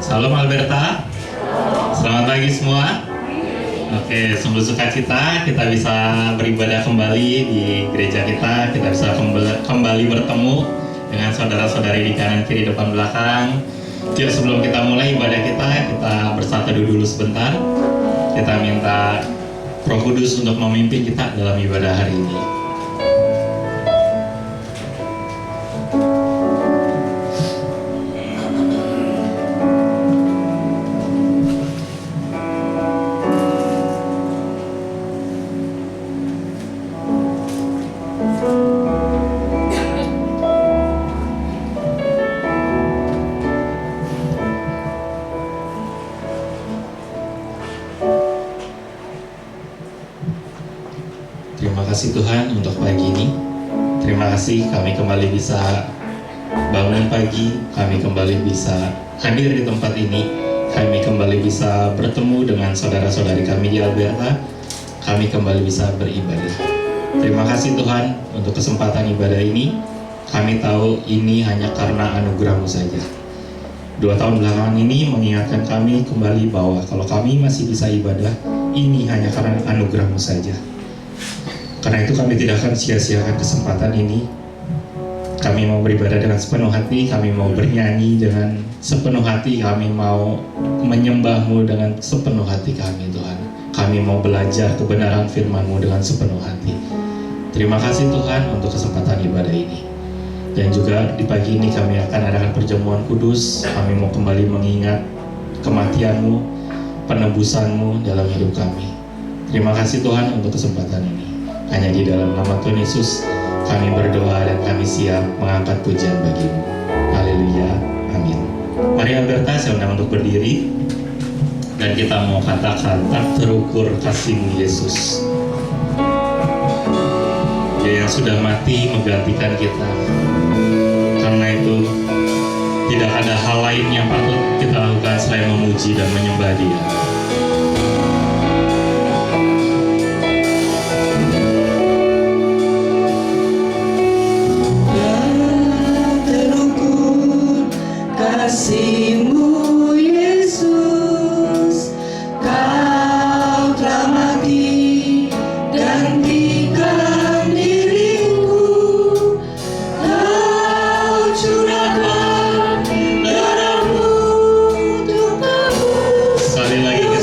Salam Alberta. Selamat pagi semua. Oke, sungguh sukacita kita bisa beribadah kembali di gereja kita. Kita bisa kembali bertemu dengan saudara-saudari di kanan, kiri, depan, belakang. Yuk, sebelum kita mulai ibadah kita bersatu dulu sebentar. Kita minta Roh Kudus untuk memimpin kita dalam ibadah hari ini. Terima kasih Tuhan untuk pagi ini. Terima kasih kami kembali bisa bangun pagi, kami kembali bisa hadir di tempat ini, kami kembali bisa bertemu dengan saudara-saudari kami di Alberta, kami kembali bisa beribadah. Terima kasih Tuhan untuk kesempatan ibadah ini. Kami tahu ini hanya karena anugerah-Mu saja. 2 tahun belakangan ini mengingatkan kami kembali bahwa kalau kami masih bisa ibadah, ini hanya karena anugerah-Mu saja. Karena itu kami tidak akan sia-siakan kesempatan ini. Kami mau beribadah dengan sepenuh hati, kami mau bernyanyi dengan sepenuh hati, kami mau menyembah-Mu dengan sepenuh hati kami Tuhan. Kami mau belajar kebenaran firman-Mu dengan sepenuh hati. Terima kasih Tuhan untuk kesempatan ibadah ini. Dan juga di pagi ini kami akan adakan perjamuan kudus. Kami mau kembali mengingat kematian-Mu, penebusan-Mu dalam hidup kami. Terima kasih Tuhan untuk kesempatan ini. Hanya di dalam nama Tuhan Yesus kami berdoa dan kami siap mengangkat pujian bagi-Mu. Haleluya, amin. Mari Alberta, saya undang untuk berdiri dan kita mau katakan tak terukur kasih-Mu Yesus. Dia yang sudah mati menggantikan kita. Karena itu tidak ada hal lain yang patut kita lakukan selain memuji dan menyembah Dia. Kasih-Mu Yesus, Kau telah mati, gantikan diriku. Kau curahkan darah-Mu untuk tebus Sekali lagi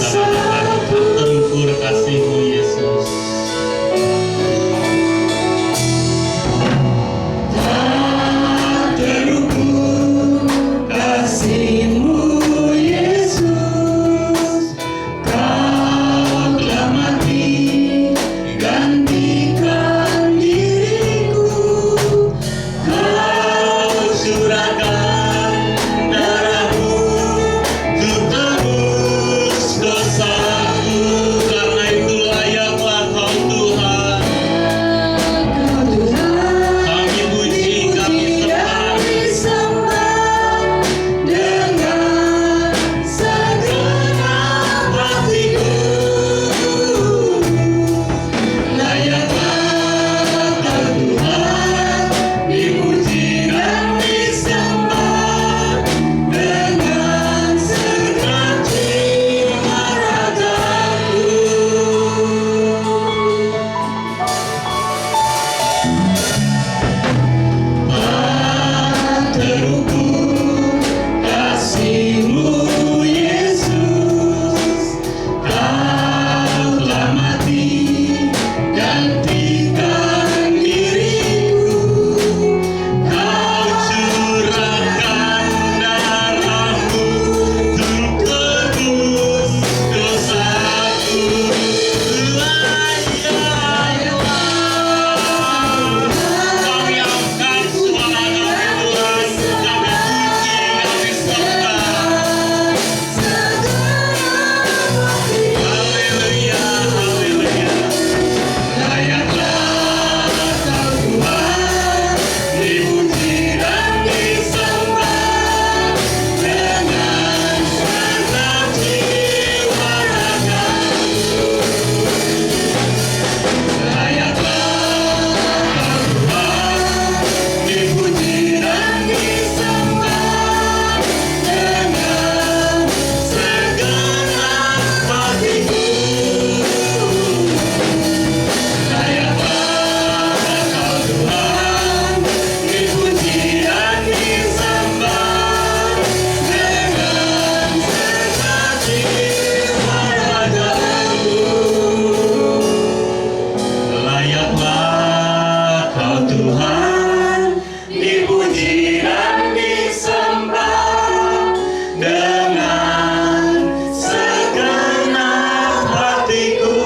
dipuji dan disembah dengan segenap hatiku.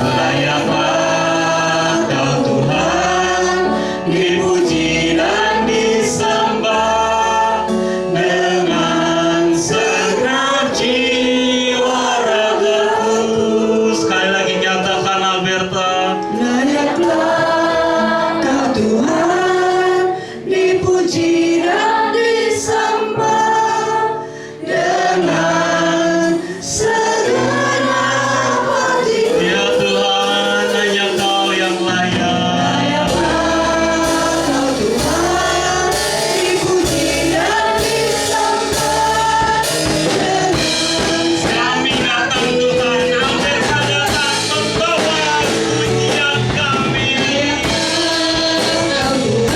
Layaklah Kau Tuhan, dipuji dan disembah dengan segenap jiwa ragaku. Sekali lagi nyatakan Alberta. Layaklah Kau Tuhan, dipuji dan disembah dengan segenap hatiku. Ya Tuhan, hanya Kau yang layak. Layaklah Kau Tuhan, dipuji dan disembah dengan Kami datang Tuhan, Alberta datang membawa pujian kami.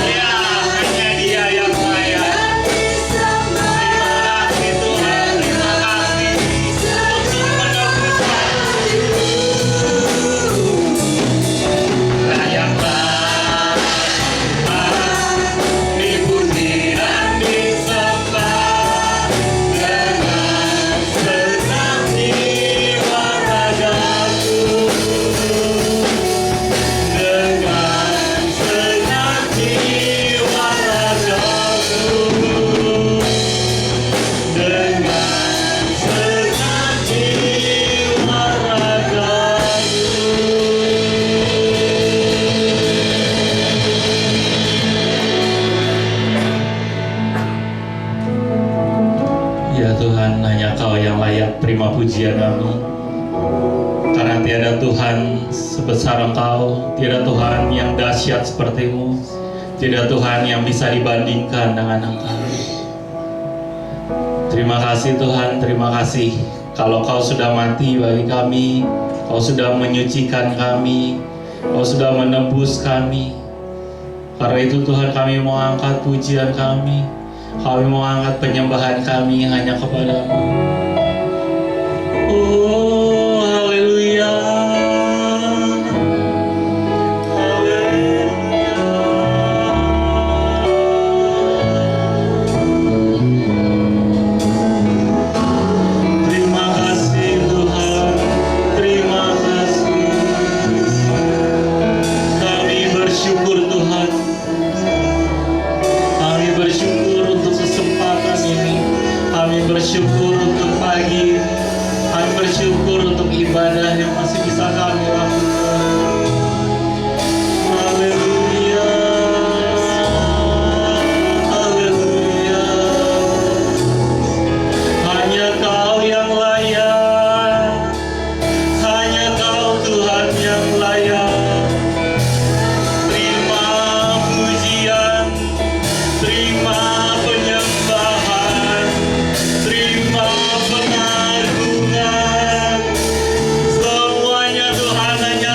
Ya, hanya Dia yang layak. Terima kasih Tuhan, terima kasih untuk menebus kami. Layaklah Tuhan, dipuji dan disembah dengan segenap jiwa ragaku. Dengan segenap jiwa ragaku. Dengan segenap jiwa ragaku. Ya Tuhan, hanya Kau yang layak terima pujian kami. Karena tiada Tuhan sebesar Engkau, tiada Tuhan yang dahsyat seperti-Mu, tiada Tuhan yang bisa dibandingkan dengan Engkau. Terima kasih Tuhan, terima kasih. Kalau Kau sudah mati bagi kami, Kau sudah menyucikan kami, Kau sudah menebus kami. Karena itu Tuhan, kami mau angkat pujian kami, kami mau angkat penyembahan kami hanya kepada-Mu. Oh, haleluya. Terima kasih Tuhan, terima kasih. Kami bersyukur Tuhan. Kami bersyukur untuk kesempatan ini. Kami bersyukur untuk pagi ini. Kami bersyukur untuk ibadah yang masih bisa kami lakukan. Haleluya. Haleluya. Hanya Kau yang layak. Hanya Kau Tuhan yang layak. Terima pujian, terima penyembahan, terima pengagungan. Semuanya Tuhan hanya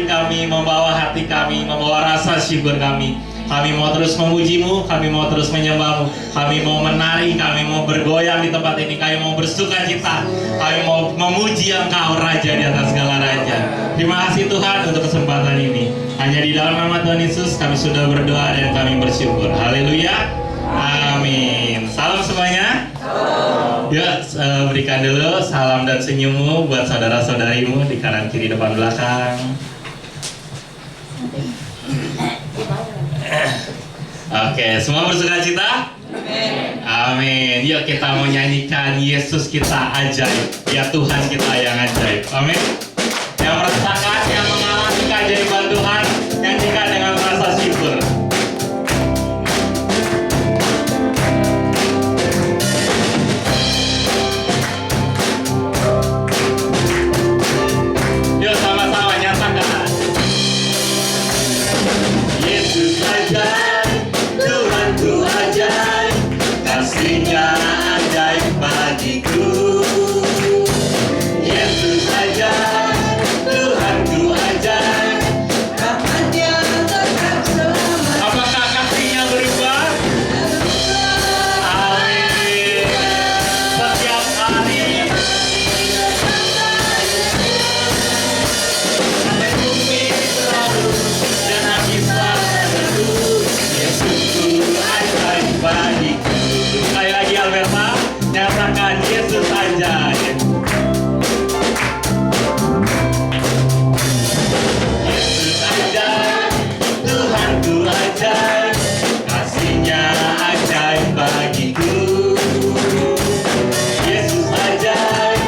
hati kami, membawa hati kami, membawa rasa syukur kami. Kami mau terus memuji-Mu, kami mau terus menyembah-Mu, kami mau menari, kami mau bergoyang di tempat ini, kami mau bersuka cita, kami mau memuji Engkau Raja di atas segala raja. Terima kasih Tuhan untuk kesempatan ini. Hanya di dalam nama Tuhan Yesus kami sudah berdoa dan kami bersyukur. Haleluya. Amin. Salam semuanya. Yuk berikan dulu salam dan senyummu buat saudara-saudarimu di kanan kiri depan belakang. Oke, semua bersuka cita? Amin. Yuk kita mau nyanyikan Yesus kita ajaib. Ya Tuhan kita yang ajaib. Amin. Yang merasakan, yang mengalami keajaiban Tuhan, nyanyikan dengan rasa syukur. Yuk sama-sama nyatakan. Yesus ajaib, Tuhanku ajaib, kasih-Nya ajaib bagiku. Yesus ajaib, Tuhanku ajaib, Rahmat-Nya tetap selamanya. apakah kasih-Nya berubah? Amin. Setiap hari sampai bumi berlalu dan habis lalu, Yesusku ajaib bagiku. Sekali lagi Alberta, nyatakan Yesus ajaib. Yesus ajaib, Tuhanku ajaib, kasih-Nya ajaib bagiku. Yesus ajaib,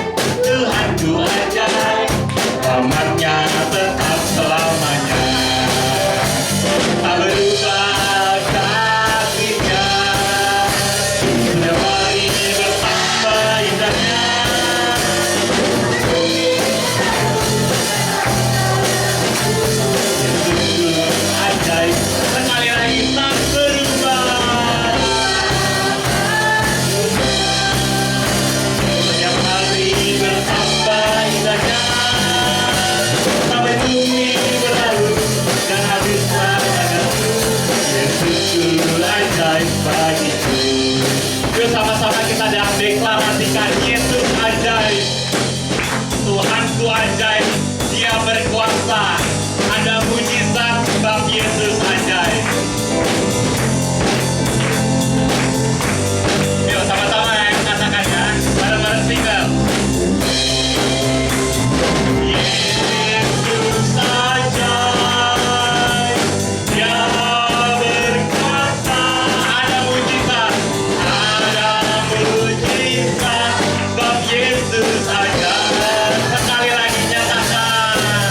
Tuhanku ajaib, rahmat-Nya tetap selamanya. Tak berubah kasih-Nya, setiap hari bertambah indahnya. Yesusku ajaib, sekali lagi tak berubah. Setiap hari bertambah indahnya, sampai bumi berlalu dan habislah ragaku. Yesusku ajaib bagiku. Yuk sama-sama kita deklarasikan Yesus ajaib. Tuhanku ajaib, Dia berkuasa. Ada mujizat sebab Yesus ajaib. Yuk sama-sama yang katakannya bareng-bareng single. Yesus ajaib, Dia berkuasa. Ada mujizat, sebab Yesus ajaib. Sekali lagi nyatakan.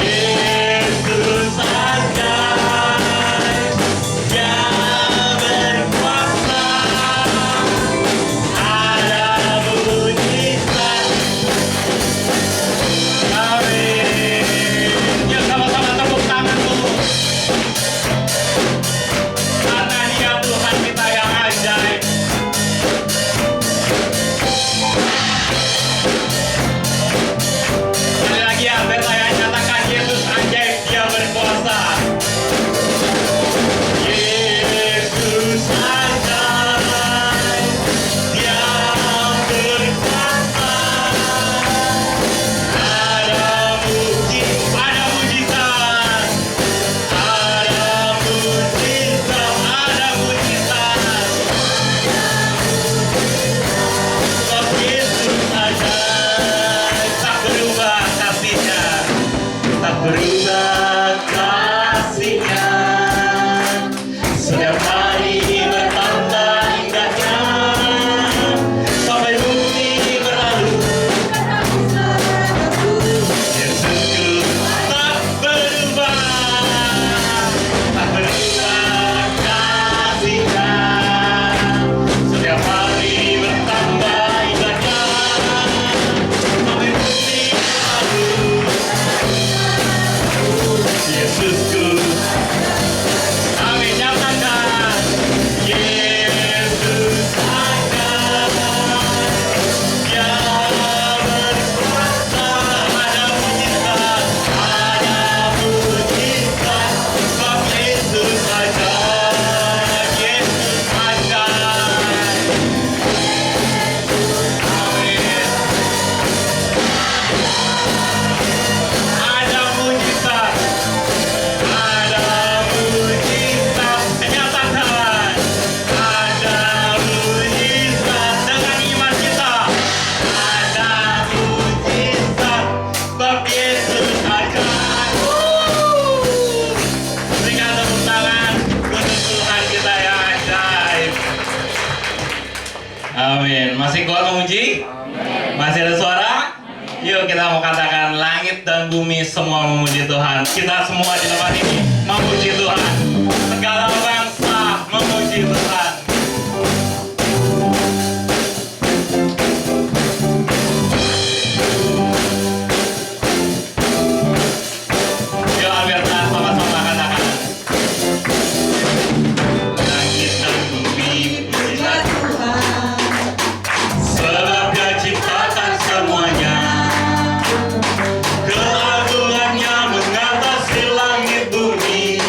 Yesus ajaib, Dia berkuasa. Ada mujizat. Amin. Yuk sama-sama tepuk tanganmu. Karena Dia Tuhan kita yang ajaib. Sekali lagi ya, biar saya nyatakan Yesus ajaib, Dia berkuasa. Yesus ajaib, Dia berkuasa. Ada mujizat, ada mujizat, ada mujizat, ada mujizat. Sebab Yesus ajaib, tak berubah kasih-Nya, tak berubah kasih-Nya. Setiap hari bertambah indahnya, sampai bumi berlalu. Yesusku tak berubah, tak berubah kasih-Nya. Setiap hari bertambah indahnya, sampai bumi berlalu. Masih kuat memuji? Masih ada suara? Yuk kita mau katakan langit dan bumi semua memuji Tuhan. Kita semua di tempat ini memuji Tuhan. Segala bangsa memuji Tuhan. Yuk Alberta sama-sama katakan. Langit dan bumi pujilah Tuhan. sebab Dia ciptakan semuanya. Keagungannya mengatasi langit bumi,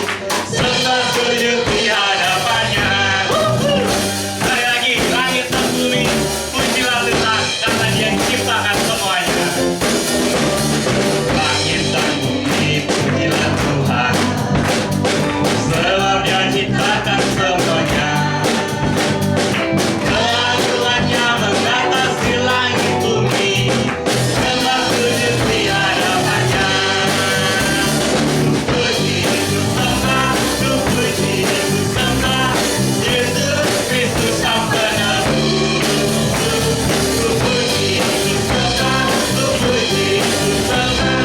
serta sujud di hadapannya. Sekali lagi, langit dan bumi pujilah Tuhan karena Dia ciptakan semuanya. Langit dan bumi pujilah Tuhan sebab Dia ciptakan semuanya. Keagungannya mengatasi langit bumi, serta sujud di hadapannya. Puji ku sembah, ku puji ku sembah, Yesus Kristus Sang Penebus. Ku puji ku sembah, ku puji ku sembah,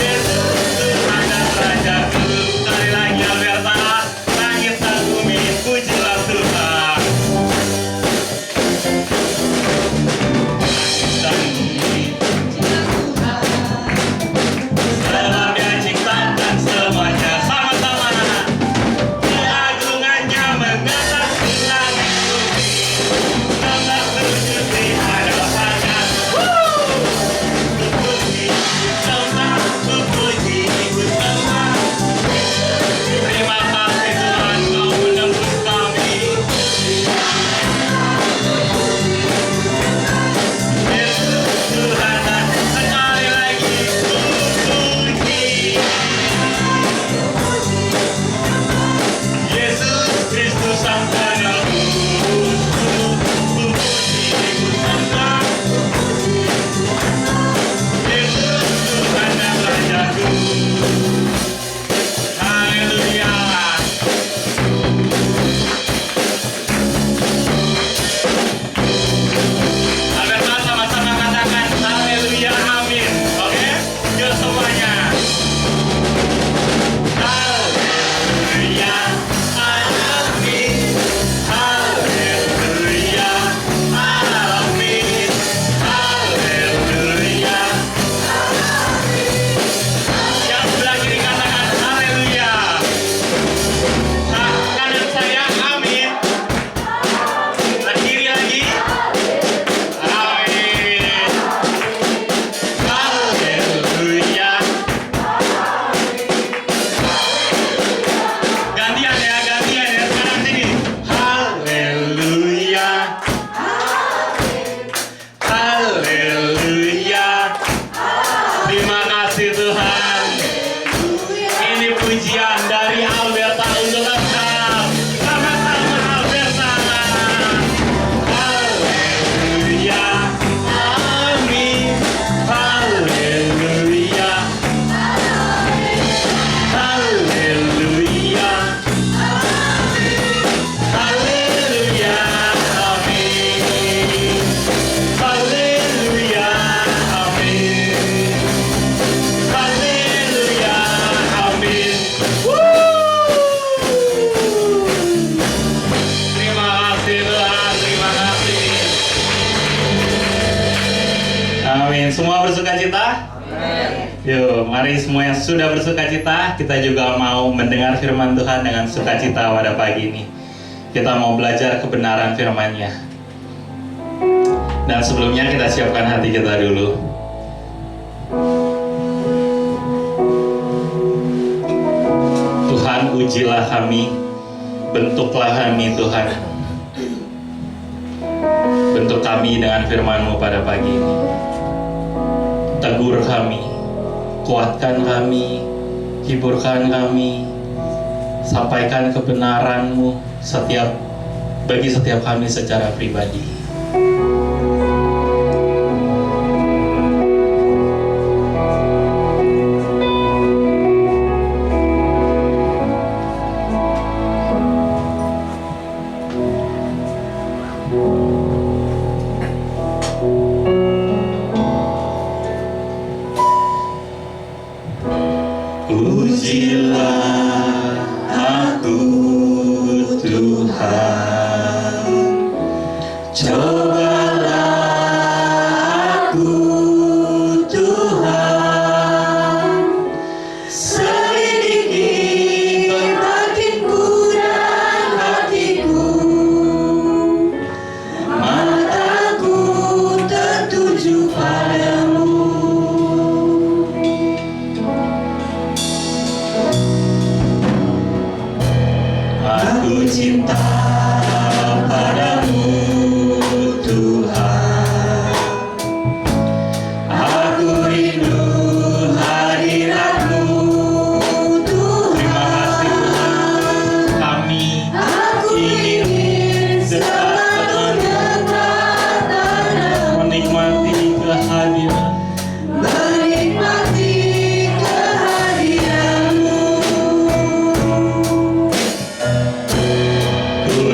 Yesus Tuhan dan Rajaku. Sekali lagi Alberta, langit dan bumi pujilah Tuhan. Dan bumi sebab Dia ciptakan semuanya. Sama-sama. Keagungannya mengatasi langit bumi, serta sujud di hadapannya. Ku puji, ku sembah, ku puji, ku sembah. Terima kasih Tuhan, Kau menembus kami. Yesus Tuhan dan sekali lagi ku puji. Yesus Kristus Sang Penebus. Ku puji, ku sembah. Yesus Tuhan dan Rajaku. Haleluya. Alberta sama-sama katakan haleluya amin. Oke? Yuk semuanya. Haleluya amin. Haleluya amin. Haleluya. Yang sebelah kiri katakan haleluya. Nah, kanan saya amin. Nah, kiri lagi. Amin. Haleluya. Gantian ya. Sekarang sini. Haleluya. Haleluya. Terima kasih Tuhan. Ini pujian dari Alberta untuk engkau. Sama-sama Alberta. Haleluya. Amin. Haleluya. Haleluya. Haleluya. Amin. Haleluya. Amin. Haleluya. Amin. Terima kasih Tuhan, terima kasih. Amin. Semua bersuka cita? Yuk, mari semua yang sudah bersuka cita, kita juga mau mendengar firman Tuhan dengan sukacita pada pagi ini. Kita mau belajar kebenaran firman-Nya. Dan sebelumnya kita siapkan hati kita dulu. Tuhan, ujilah kami, bentuklah kami Tuhan. Bentuk kami dengan firman-Mu pada pagi ini. Tegur kami, kuatkan kami, hiburkan kami, sampaikan kebenaran-Mu bagi setiap kami secara pribadi. Pujilah aku Tuhan, cobalah aku Tuhan, selidiki batinku dan hatiku, mataku tertuju padamu. Aku cinta padamu Tuhan, aku rindu hadiratmu Tuhan. Terima kasih Tuhan, kami ingin dekat padamu, menikmati kehadiran, menikmati kehadiranmu. ku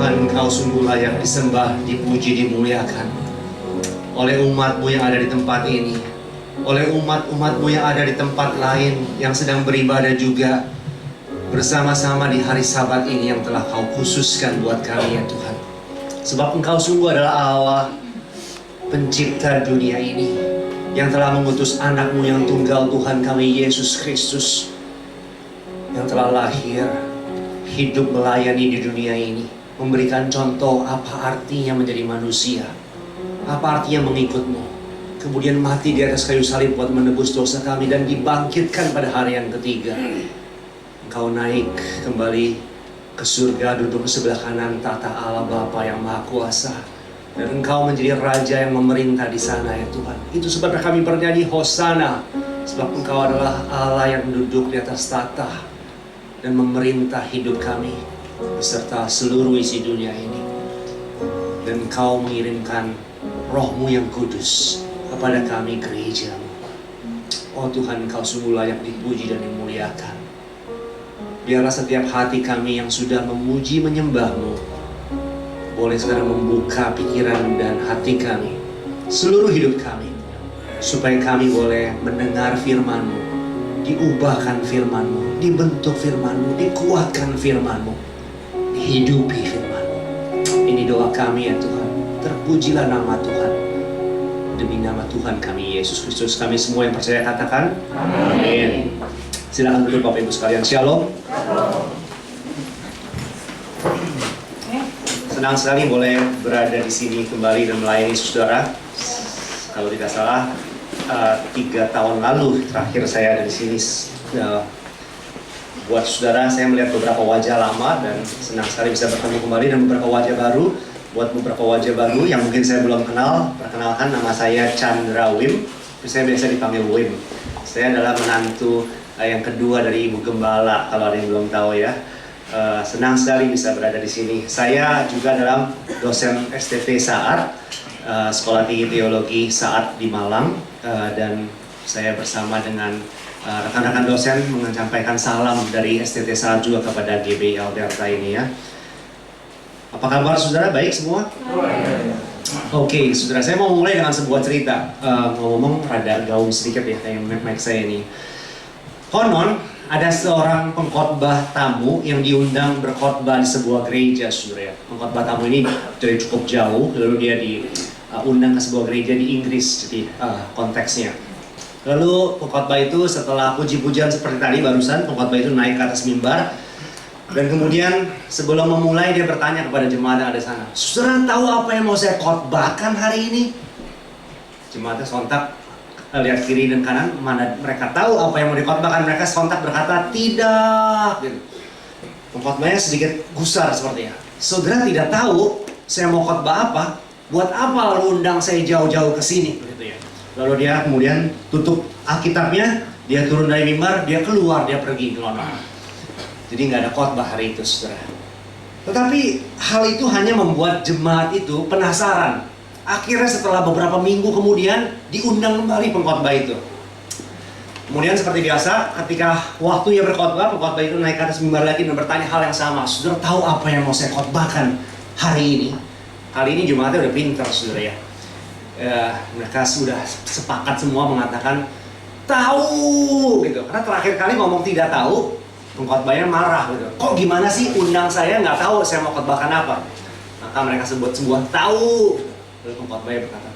Tuhan, Engkau sungguh layak disembah, dipuji, dimuliakan oleh umat-Mu yang ada di tempat ini, oleh umat-umat-Mu yang ada di tempat lain yang sedang beribadah juga bersama-sama di hari Sabat ini yang telah Kau khususkan buat kami ya Tuhan. Sebab Engkau sungguh adalah Allah pencipta dunia ini yang telah mengutus anak-Mu yang tunggal, Tuhan kami Yesus Kristus, yang telah lahir, hidup melayani di dunia ini, memberikan contoh apa artinya menjadi manusia, apa artinya mengikut-Mu, kemudian mati di atas kayu salib buat menebus dosa kami dan dibangkitkan pada hari yang ketiga. Engkau naik kembali ke surga, duduk di sebelah kanan tahta Allah Bapa yang Maha Kuasa, dan Engkau menjadi Raja yang memerintah di sana ya Tuhan. Itu sebabnya kami bernyanyi Hosana, sebab Engkau adalah Allah yang duduk di atas tahta dan memerintah hidup kami beserta seluruh isi dunia ini. Dan Engkau mengirimkan Roh-Mu yang kudus kepada kami gereja-Mu. Oh Tuhan, Engkau sungguh layak dipuji dan dimuliakan. Biarlah setiap hati kami yang sudah memuji menyembah-Mu boleh sekarang membuka pikiran dan hati kami, seluruh hidup kami, supaya kami boleh mendengar firman-Mu, diubahkan firman-Mu, dibentuk firman-Mu, dikuatkan firman-Mu, dihidupi firman-Mu. Ini doa kami ya Tuhan. Terpujilah nama Tuhan. Demi nama Tuhan kami Yesus Kristus, kami semua yang percaya katakan amin. Silakan duduk Bapak Ibu sekalian. Shalom. Senang sekali boleh berada di sini kembali dan melayani saudara. Kalau tidak salah 3 tahun lalu terakhir saya ada di sini. Buat saudara, saya melihat beberapa wajah lama dan senang sekali bisa bertemu kembali, dan beberapa wajah baru. Buat beberapa wajah baru yang mungkin saya belum kenal, perkenalkan, nama saya Chandra Wim. Saya biasa dipanggil Wim. Saya adalah menantu yang kedua dari Ibu Gembala, kalau ada yang belum tahu ya. Senang sekali bisa berada di sini. Saya juga adalah dosen STT Saat, Sekolah Tinggi Teologi Saat di Malang, dan saya bersama dengan rekan-rekan dosen menyampaikan salam dari STT Saat juga kepada GBI Alberta ini ya. Apa kabar saudara? Baik semua? Oke, saudara, saya mau mulai dengan sebuah cerita. Ngomong rada gaung sedikit ya, kayak mic saya ini. Konon ada seorang pengkhotbah tamu yang diundang berkhotbah di sebuah gereja, saudara. Pengkhotbah tamu ini dari cukup jauh, lalu dia diundang ke sebuah gereja di Inggris, jadi konteksnya. Lalu pengkhotbah itu setelah puji-pujian seperti tadi barusan, pengkhotbah itu naik ke atas mimbar. Dan kemudian sebelum memulai dia bertanya kepada jemaat yang ada di sana, "Saudara tahu apa yang mau saya khotbahkan hari ini?" Jemaatnya sontak lihat kiri dan kanan, mana mereka tahu apa yang mau dikhotbahkan. Mereka sontak berkata, "Tidak." Gitu. Pengkhotbahnya sedikit gusar sepertinya. "Saudara tidak tahu saya mau khotbah apa? Buat apa lalu undang saya jauh-jauh ke sini?" Gitu ya. Lalu dia kemudian tutup Alkitabnya, dia turun dari mimbar, dia keluar, dia pergi ke lorong. Jadi nggak ada khotbah hari itu, saudara. Tetapi hal itu hanya membuat jemaat itu penasaran. Akhirnya setelah beberapa minggu kemudian diundang kembali pengkhotbah itu. Kemudian seperti biasa, ketika waktunya berkhotbah, pengkhotbah itu naik ke atas mimbar lagi dan bertanya hal yang sama. "Saudara tahu apa yang mau saya khotbahkan hari ini?" Kali ini jemaatnya udah pintar, saudara ya. Mereka sudah sepakat semua mengatakan tahu gitu. Karena terakhir kali ngomong tidak tahu, pengkhotbahnya marah gitu. "Kok gimana sih undang saya nggak tahu saya mau khotbahkan apa?" Maka mereka sebut sebuah tahu. Lalu pengkhotbahnya berkata,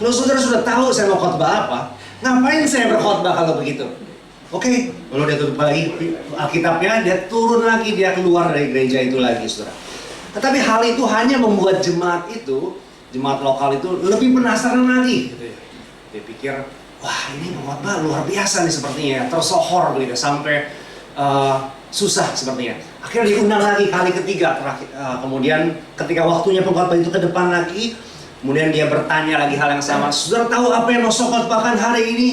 "Kalau saudara sudah tahu saya mau khotbah apa, ngapain saya berkhotbah kalau begitu?" Oke. Lalu dia tutup lagi Alkitabnya, dia turun lagi, dia keluar dari gereja itu lagi, saudara. Tetapi hal itu hanya membuat jemaat itu, jemaat lokal itu lebih penasaran lagi gitu ya. Dia pikir, wah ini pengkhotbah luar biasa nih sepertinya, tersohor begitu sampai susah sepertinya. Akhirnya diundang lagi kali ketiga. Kemudian ketika waktunya pengkhotbah itu ke depan lagi, kemudian dia bertanya lagi hal yang sama. "Saudara tahu apa yang mau saya khotbahkan hari ini?"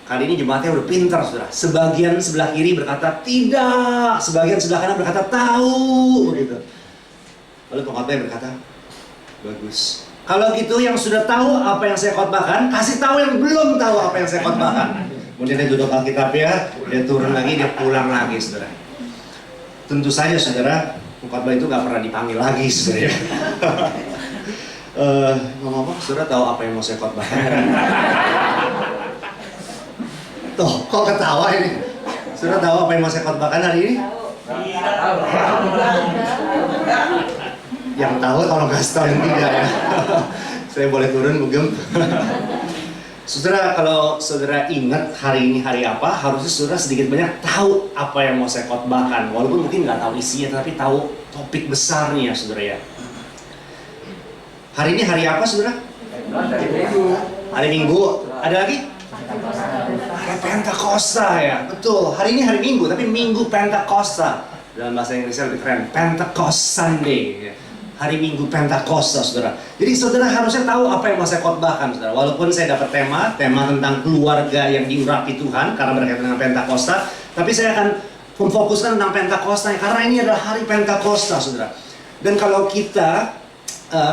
Kali ini jemaatnya udah pintar, saudara. Sebagian sebelah kiri berkata tidak, sebagian sebelah kanan berkata tahu, begitu. Lalu pengkhotbahnya berkata, "Bagus. Kalau gitu yang sudah tahu apa yang saya khotbahkan, kasih tahu yang belum tahu apa yang saya khotbahkan." Kemudian dia duduk Alkitab ya, dia turun lagi, dia pulang lagi, saudara. Tentu saja, saudara, Pengkhotbah itu nggak pernah dipanggil lagi sebenarnya. Ngomong-ngomong, saudara tahu apa yang mau saya khotbahkan? Tuh, kok ketawa ini? Saudara tahu apa yang mau saya khotbahkan hari ini? Yang tahu kalau nggak tahu yang tidak ya. Saya boleh turun, Bugem. Saudara, kalau saudara ingat hari ini hari apa, harusnya saudara sedikit banyak tahu apa yang mau saya khotbahkan. Walaupun mungkin nggak tahu isinya, tapi tahu topik besarnya, saudara ya. Hari ini hari apa, saudara? Hari Minggu. Ada lagi? Hari Pentakosta ya, betul. Hari ini hari Minggu, tapi Minggu Pentakosta. Dalam bahasa Inggrisnya lebih keren, Pentecost Sunday. Hari Minggu Pentakosta, saudara. Jadi saudara harusnya tahu apa yang mau saya khotbahkan, saudara. Walaupun saya dapat tema tentang keluarga yang diurapi Tuhan karena berkaitan dengan Pentakosta, tapi saya akan memfokuskan tentang Pentakosta karena ini adalah hari Pentakosta, saudara. Dan kalau kita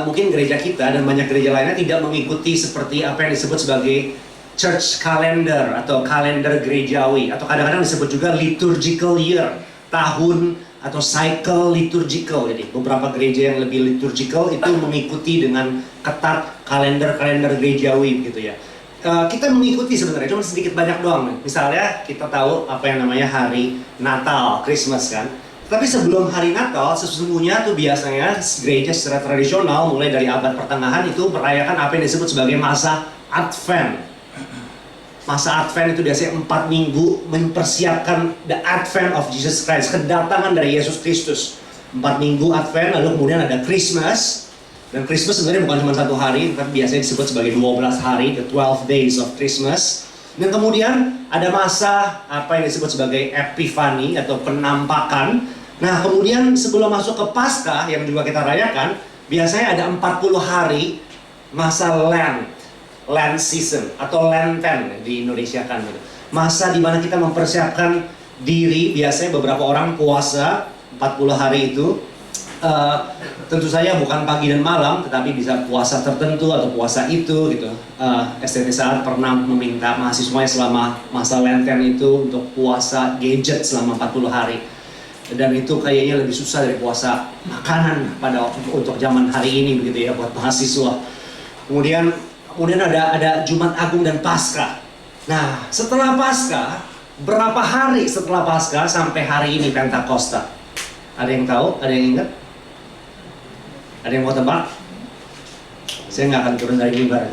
mungkin gereja kita dan banyak gereja lainnya tidak mengikuti seperti apa yang disebut sebagai church calendar atau kalender gerejawi, atau kadang-kadang disebut juga liturgical year, tahun atau cycle liturgical. Jadi beberapa gereja yang lebih liturgical itu mengikuti dengan ketat kalender gerejawi gitu ya. Kita mengikuti sebenarnya, cuma sedikit banyak doang. Misalnya kita tahu apa yang namanya hari Natal, Christmas kan. Tapi sebelum hari Natal, sesungguhnya tuh biasanya gereja secara tradisional mulai dari abad pertengahan itu merayakan apa yang disebut sebagai masa Advent. Masa Advent itu biasanya 4 minggu mempersiapkan the Advent of Jesus Christ, kedatangan dari Yesus Kristus. 4 minggu Advent, lalu kemudian ada Christmas. Dan Christmas sebenarnya bukan cuma 1 hari, tapi biasanya disebut sebagai 12 hari, the 12 days of Christmas. Dan kemudian ada masa apa yang disebut sebagai Epiphany atau penampakan. Nah kemudian sebelum masuk ke Paskah yang juga kita rayakan, biasanya ada 40 hari masa Lent season atau Lenten di Indonesia kan gitu. Masa di mana kita mempersiapkan diri, biasanya beberapa orang puasa 40 hari itu. Tentu saja bukan pagi dan malam, tetapi bisa puasa tertentu atau puasa itu gitu. STT Saat pernah meminta mahasiswanya selama masa Lenten itu untuk puasa gadget selama 40 hari. Dan itu kayaknya lebih susah dari puasa makanan untuk zaman hari ini begitu ya buat mahasiswa. Kemudian ada Jumat Agung dan Paskah. Nah, setelah Paskah, berapa hari setelah Paskah sampai hari ini Pentakosta? Ada yang tahu? Ada yang ingat? Ada yang mau tebak? Saya nggak akan turun dari mimbar.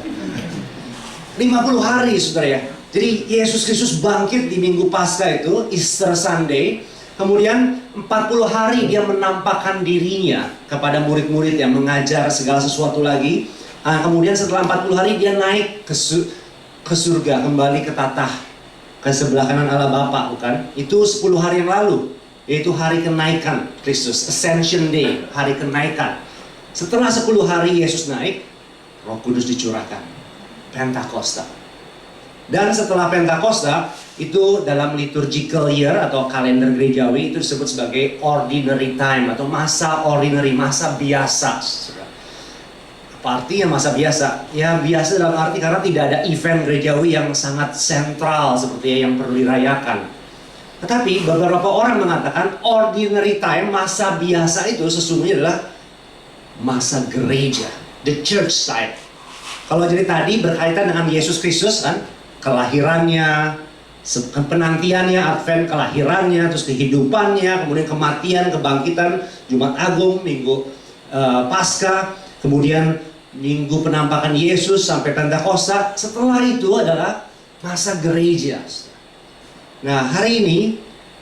50 hari, saudara ya. Jadi Yesus Kristus bangkit di Minggu Paskah itu, Easter Sunday. Kemudian 40 hari dia menampakkan dirinya kepada murid-murid yang mengajar segala sesuatu lagi. Kemudian setelah 40 hari dia naik ke surga, kembali ke tatah ke sebelah kanan Allah Bapa, bukan? Itu 10 hari yang lalu, yaitu hari kenaikan Kristus, Ascension Day, hari kenaikan. Setelah 10 hari Yesus naik, Roh Kudus dicurahkan, Pentakosta. Dan setelah Pentakosta, itu dalam liturgical year atau kalender gerejawi itu disebut sebagai ordinary time atau masa ordinary, masa biasa. Apa artinya masa biasa? Ya biasa dalam arti karena tidak ada event gerejawi yang sangat sentral seperti yang perlu dirayakan. Tetapi beberapa orang mengatakan ordinary time, masa biasa itu sesungguhnya adalah masa gereja, the church time. Kalau jadi tadi berkaitan dengan Yesus Kristus kan, kelahirannya, penantiannya, Advent, kelahirannya, terus kehidupannya, kemudian kematian, kebangkitan, Jumat Agung, Minggu Paskah, kemudian Minggu penampakan Yesus sampai Pentakosta. Setelah itu adalah masa gereja. Nah hari ini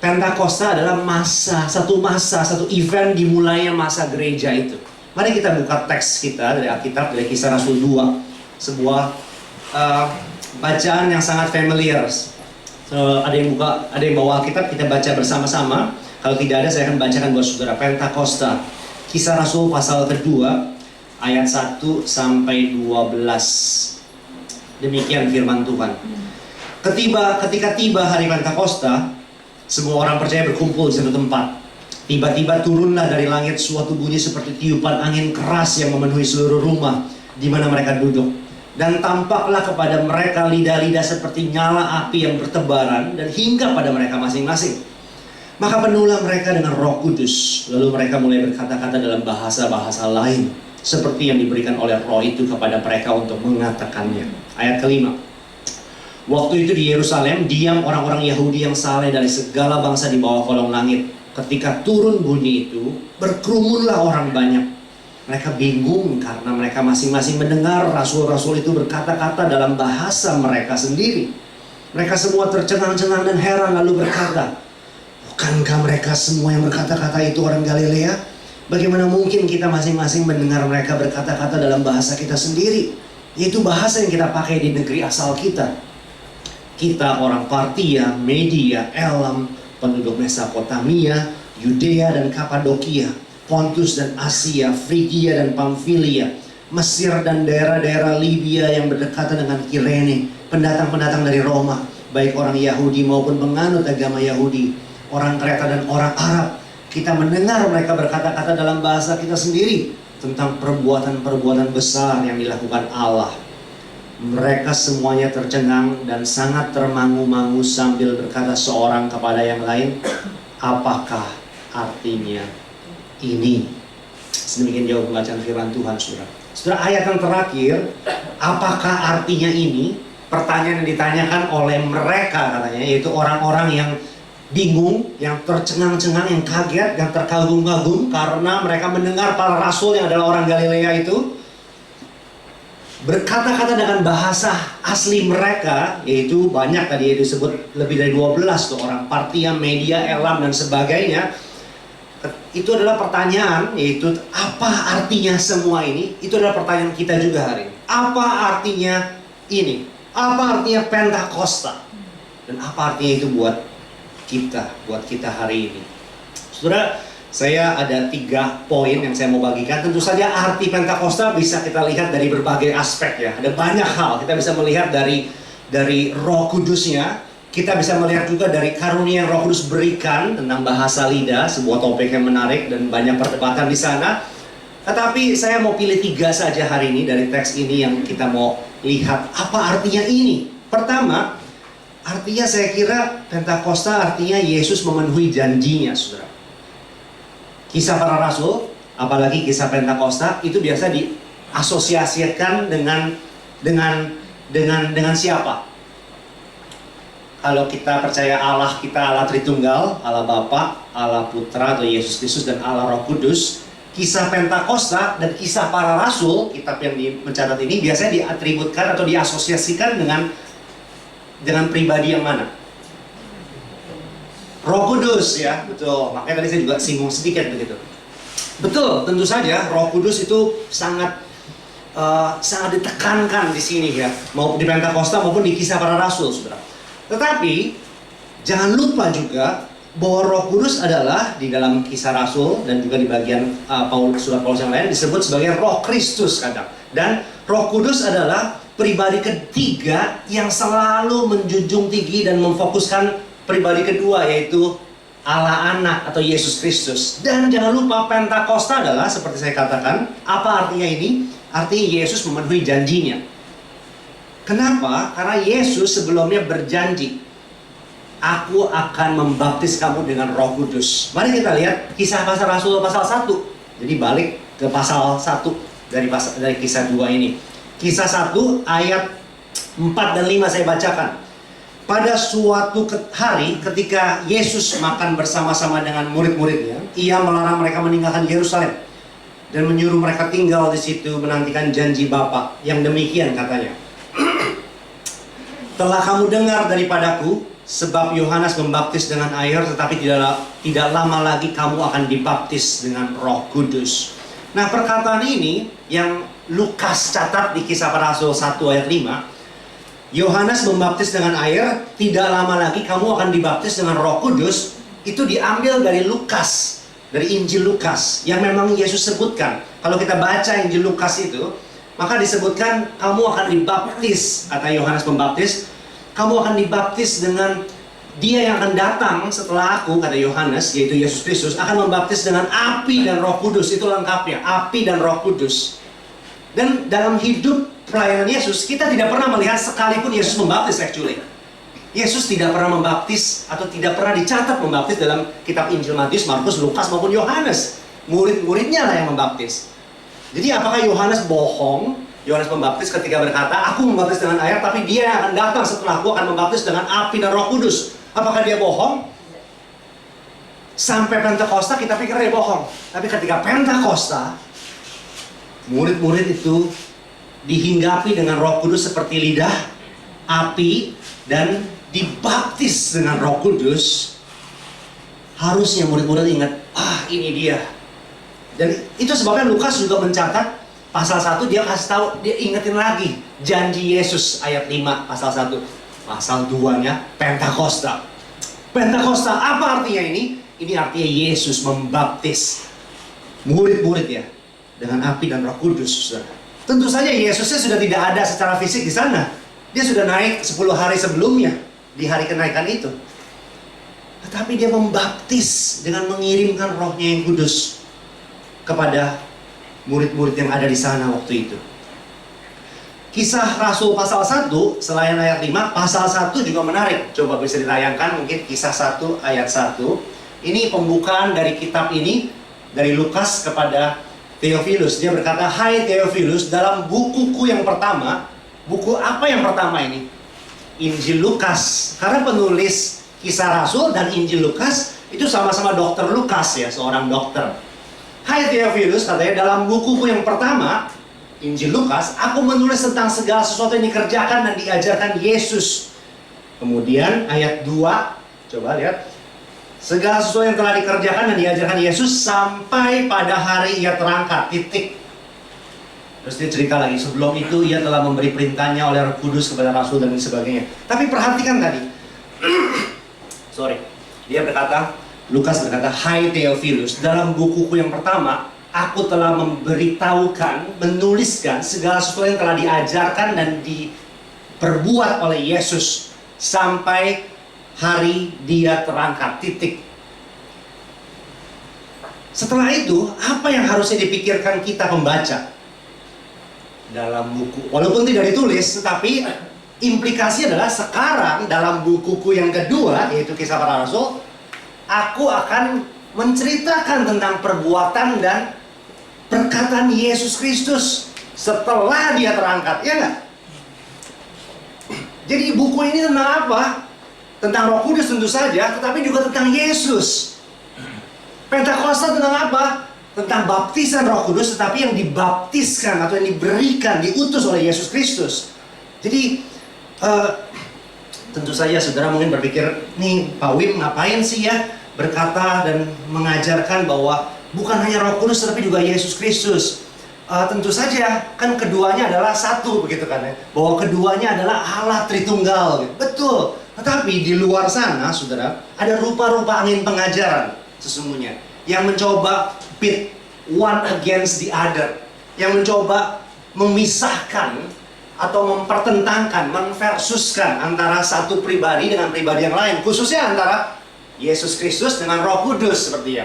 Pentakosta adalah satu event dimulainya masa gereja itu. Mari kita buka teks kita dari Alkitab, dari Kisah Rasul 2. Sebuah bacaan yang sangat familiar. Ada yang bawa Alkitab, kita baca bersama-sama. Kalau tidak ada saya akan bacakan buat saudara. Pentakosta, Kisah Rasul pasal kedua, ayat 1 sampai 12. Demikian firman Tuhan. Ketika tiba hari Pentakosta, semua orang percaya berkumpul di satu tempat. Tiba-tiba turunlah dari langit suatu bunyi seperti tiupan angin keras yang memenuhi seluruh rumah di mana mereka duduk. Dan tampaklah kepada mereka lidah-lidah seperti nyala api yang bertebaran dan hingga pada mereka masing-masing. Maka penuhlah mereka dengan Roh Kudus. Lalu mereka mulai berkata-kata dalam bahasa-bahasa lain, seperti yang diberikan oleh Roh itu kepada mereka untuk mengatakannya. Ayat kelima. Waktu itu di Yerusalem diam orang-orang Yahudi yang saleh dari segala bangsa di bawah kolong langit. Ketika turun bunyi itu, berkerumunlah orang banyak. Mereka bingung karena mereka masing-masing mendengar rasul-rasul itu berkata-kata dalam bahasa mereka sendiri. Mereka semua tercengang-cengang dan heran lalu berkata, bukankah mereka semua yang berkata-kata itu orang Galilea? Bagaimana mungkin kita masing-masing mendengar mereka berkata-kata dalam bahasa kita sendiri? Yaitu bahasa yang kita pakai di negeri asal kita. Kita orang Partia, Media, Elam, penduduk Mesopotamia, Yudea dan Kapadokia, Pontus dan Asia, Frigia dan Pamfilia, Mesir dan daerah-daerah Libya yang berdekatan dengan Kirene, pendatang-pendatang dari Roma, baik orang Yahudi maupun penganut agama Yahudi, orang Kreta dan orang Arab. Kita mendengar mereka berkata-kata dalam bahasa kita sendiri tentang perbuatan-perbuatan besar yang dilakukan Allah. Mereka semuanya tercengang dan sangat termangu-mangu sambil berkata seorang kepada yang lain, apakah artinya ini? Sedemikian jauh pembacaan firman Tuhan, saudara. Saudara, ayat yang terakhir, apakah artinya ini? Pertanyaan yang ditanyakan oleh mereka katanya, yaitu orang-orang yang bingung, yang tercengang-cengang, yang kaget, yang terkagum-kagum karena mereka mendengar para rasul yang adalah orang Galilea itu berkata-kata dengan bahasa asli mereka, yaitu banyak tadi disebut lebih dari 12 tuh orang Partia, Media, Elam dan sebagainya. Itu adalah pertanyaan, yaitu apa artinya semua ini? Itu adalah pertanyaan kita juga hari ini. Apa artinya ini? Apa artinya Pentakosta? Dan apa artinya itu buat kita hari ini? Saudara, saya ada 3 poin yang saya mau bagikan. Tentu saja arti Pentakosta bisa kita lihat dari berbagai aspek ya. Ada banyak hal. Kita bisa melihat dari Roh Kudusnya. Kita bisa melihat juga dari karunia yang Roh Kudus berikan tentang bahasa lidah, sebuah topik yang menarik dan banyak perdebatan di sana. Tetapi saya mau pilih 3 saja hari ini dari teks ini yang kita mau lihat apa artinya ini. Pertama, artinya saya kira Pentakosta artinya Yesus memenuhi janjinya, saudara. Kisah para rasul, apalagi kisah Pentakosta, itu biasa diasosiasikan dengan siapa? Kalau kita percaya Allah, kita Allah Tritunggal, Allah Bapa, Allah Putra atau Yesus Kristus dan Allah Roh Kudus. Kisah Pentakosta dan kisah para rasul, kitab yang mencatat ini biasanya diatributkan atau diasosiasikan dengan pribadi yang mana? Roh Kudus ya, betul. Makanya tadi saya juga singgung sedikit begitu. Betul, tentu saja Roh Kudus itu sangat ditekankan di sini ya, maupun di Pentakosta maupun di kisah para rasul, saudara. Tetapi jangan lupa juga bahwa Roh Kudus adalah di dalam kisah rasul dan juga di bagian surat Paulus yang lain disebut sebagai Roh Kristus kadang. Dan Roh Kudus adalah pribadi ketiga yang selalu menjunjung tinggi dan memfokuskan pribadi kedua, yaitu Allah Anak atau Yesus Kristus. Dan jangan lupa Pentakosta adalah seperti saya katakan, apa artinya ini? Artinya Yesus memenuhi janjinya. Kenapa? Karena Yesus sebelumnya berjanji, aku akan membaptis kamu dengan Roh Kudus. Mari kita lihat kisah pasal Rasul pasal 1. Jadi balik ke pasal 1 dari kisah 2 ini. Kisah 1 ayat 4 dan 5 saya bacakan. Pada suatu hari ketika Yesus makan bersama-sama dengan murid-muridnya, ia melarang mereka meninggalkan Yerusalem dan menyuruh mereka tinggal di situ menantikan janji Bapa. Yang demikian katanya, telah kamu dengar daripadaku, sebab Yohanes membaptis dengan air, tetapi tidak lama lagi kamu akan dibaptis dengan Roh Kudus. Nah, perkataan ini yang Lukas catat di Kisah Para Rasul 1 ayat 5, Yohanes membaptis dengan air, tidak lama lagi kamu akan dibaptis dengan Roh Kudus, itu diambil dari Lukas, dari Injil Lukas yang memang Yesus sebutkan. Kalau kita baca Injil Lukas itu, maka disebutkan kamu akan dibaptis, kata Yohanes Pembaptis, kamu akan dibaptis dengan Dia yang akan datang setelah aku, kata Yohanes, yaitu Yesus Kristus, akan membaptis dengan api dan Roh Kudus. Itu lengkapnya, api dan Roh Kudus. Dan dalam hidup pelayanan Yesus, kita tidak pernah melihat sekalipun Yesus membaptis actually. Yesus tidak pernah membaptis atau tidak pernah dicatat membaptis dalam kitab Injil Matius, Markus, Lukas maupun Yohanes. Murid-muridnya lah yang membaptis. Jadi apakah Yohanes bohong? Yohanes membaptis ketika berkata, aku membaptis dengan air, tapi dia yang akan datang setelah aku akan membaptis dengan api dan Roh Kudus. Apakah dia bohong? Sampai Pentakosta kita pikir dia bohong. Tapi ketika Pentakosta, murid-murid itu dihinggapi dengan Roh Kudus seperti lidah, api, dan dibaptis dengan Roh Kudus. Harusnya murid-murid ingat, ini dia. Dan itu sebabnya Lukas juga mencatat pasal 1, dia kasih tahu, dia ingetin lagi janji Yesus ayat 5 pasal 1. Pasal 2-nya Pentakosta. Pentakosta apa artinya ini? Ini artinya Yesus membaptis murid-murid ya dengan api dan Roh Kudus. Saudara. Tentu saja Yesusnya sudah tidak ada secara fisik di sana. Dia sudah naik 10 hari sebelumnya di hari kenaikan itu. Tetapi dia membaptis dengan mengirimkan Rohnya yang kudus kepada murid-murid yang ada di sana waktu itu. Kisah Rasul pasal 1, selain ayat 5, pasal 1 juga menarik. Coba bisa ditayangkan mungkin kisah 1 ayat 1. Ini pembukaan dari kitab ini, dari Lukas kepada Theophilus. Dia berkata, hai Theophilus, dalam bukuku yang pertama, buku apa yang pertama ini? Injil Lukas. Karena penulis kisah Rasul dan Injil Lukas itu sama-sama dokter Lukas ya, seorang dokter. Hai Theophilus, katanya dalam bukuku yang pertama, Injil Lukas, aku menulis tentang segala sesuatu yang dikerjakan dan diajarkan Yesus. Kemudian ayat 2, coba lihat. Segala sesuatu yang telah dikerjakan dan diajarkan Yesus sampai pada hari ia terangkat, titik. Terus dia cerita lagi, sebelum itu ia telah memberi perintahnya oleh Roh Kudus kepada Rasul dan sebagainya. Tapi perhatikan tadi, dia berkata, Lukas berkata, hai Theophilus, dalam bukuku yang pertama, aku telah memberitahukan, menuliskan segala sesuatu yang telah diajarkan dan diperbuat oleh Yesus sampai hari dia terangkat, titik. Setelah itu, apa yang harusnya dipikirkan kita pembaca dalam buku? Walaupun tidak ditulis, tetapi implikasi adalah sekarang dalam bukuku yang kedua, yaitu Kisah Para Rasul, aku akan menceritakan tentang perbuatan dan perkataan Yesus Kristus setelah dia terangkat, ya nggak? Jadi buku ini tentang apa? Tentang Roh Kudus tentu saja, tetapi juga tentang Yesus. Pentakosta tentang apa? Tentang baptisan Roh Kudus, tetapi yang dibaptiskan atau yang diberikan, diutus oleh Yesus Kristus. Jadi tentu saja saudara mungkin berpikir, nih Pak Wim ngapain sih ya berkata dan mengajarkan bahwa bukan hanya Roh Kudus tetapi juga Yesus Kristus. Tentu saja kan keduanya adalah satu begitu kan ya, bahwa keduanya adalah Allah Tritunggal gitu. Betul. Tetapi di luar sana saudara ada rupa-rupa angin pengajaran sesungguhnya yang mencoba pit one against the other, yang mencoba memisahkan atau mempertentangkan, menversuskan antara satu pribadi dengan pribadi yang lain, khususnya antara Yesus Kristus dengan Roh Kudus seperti ya.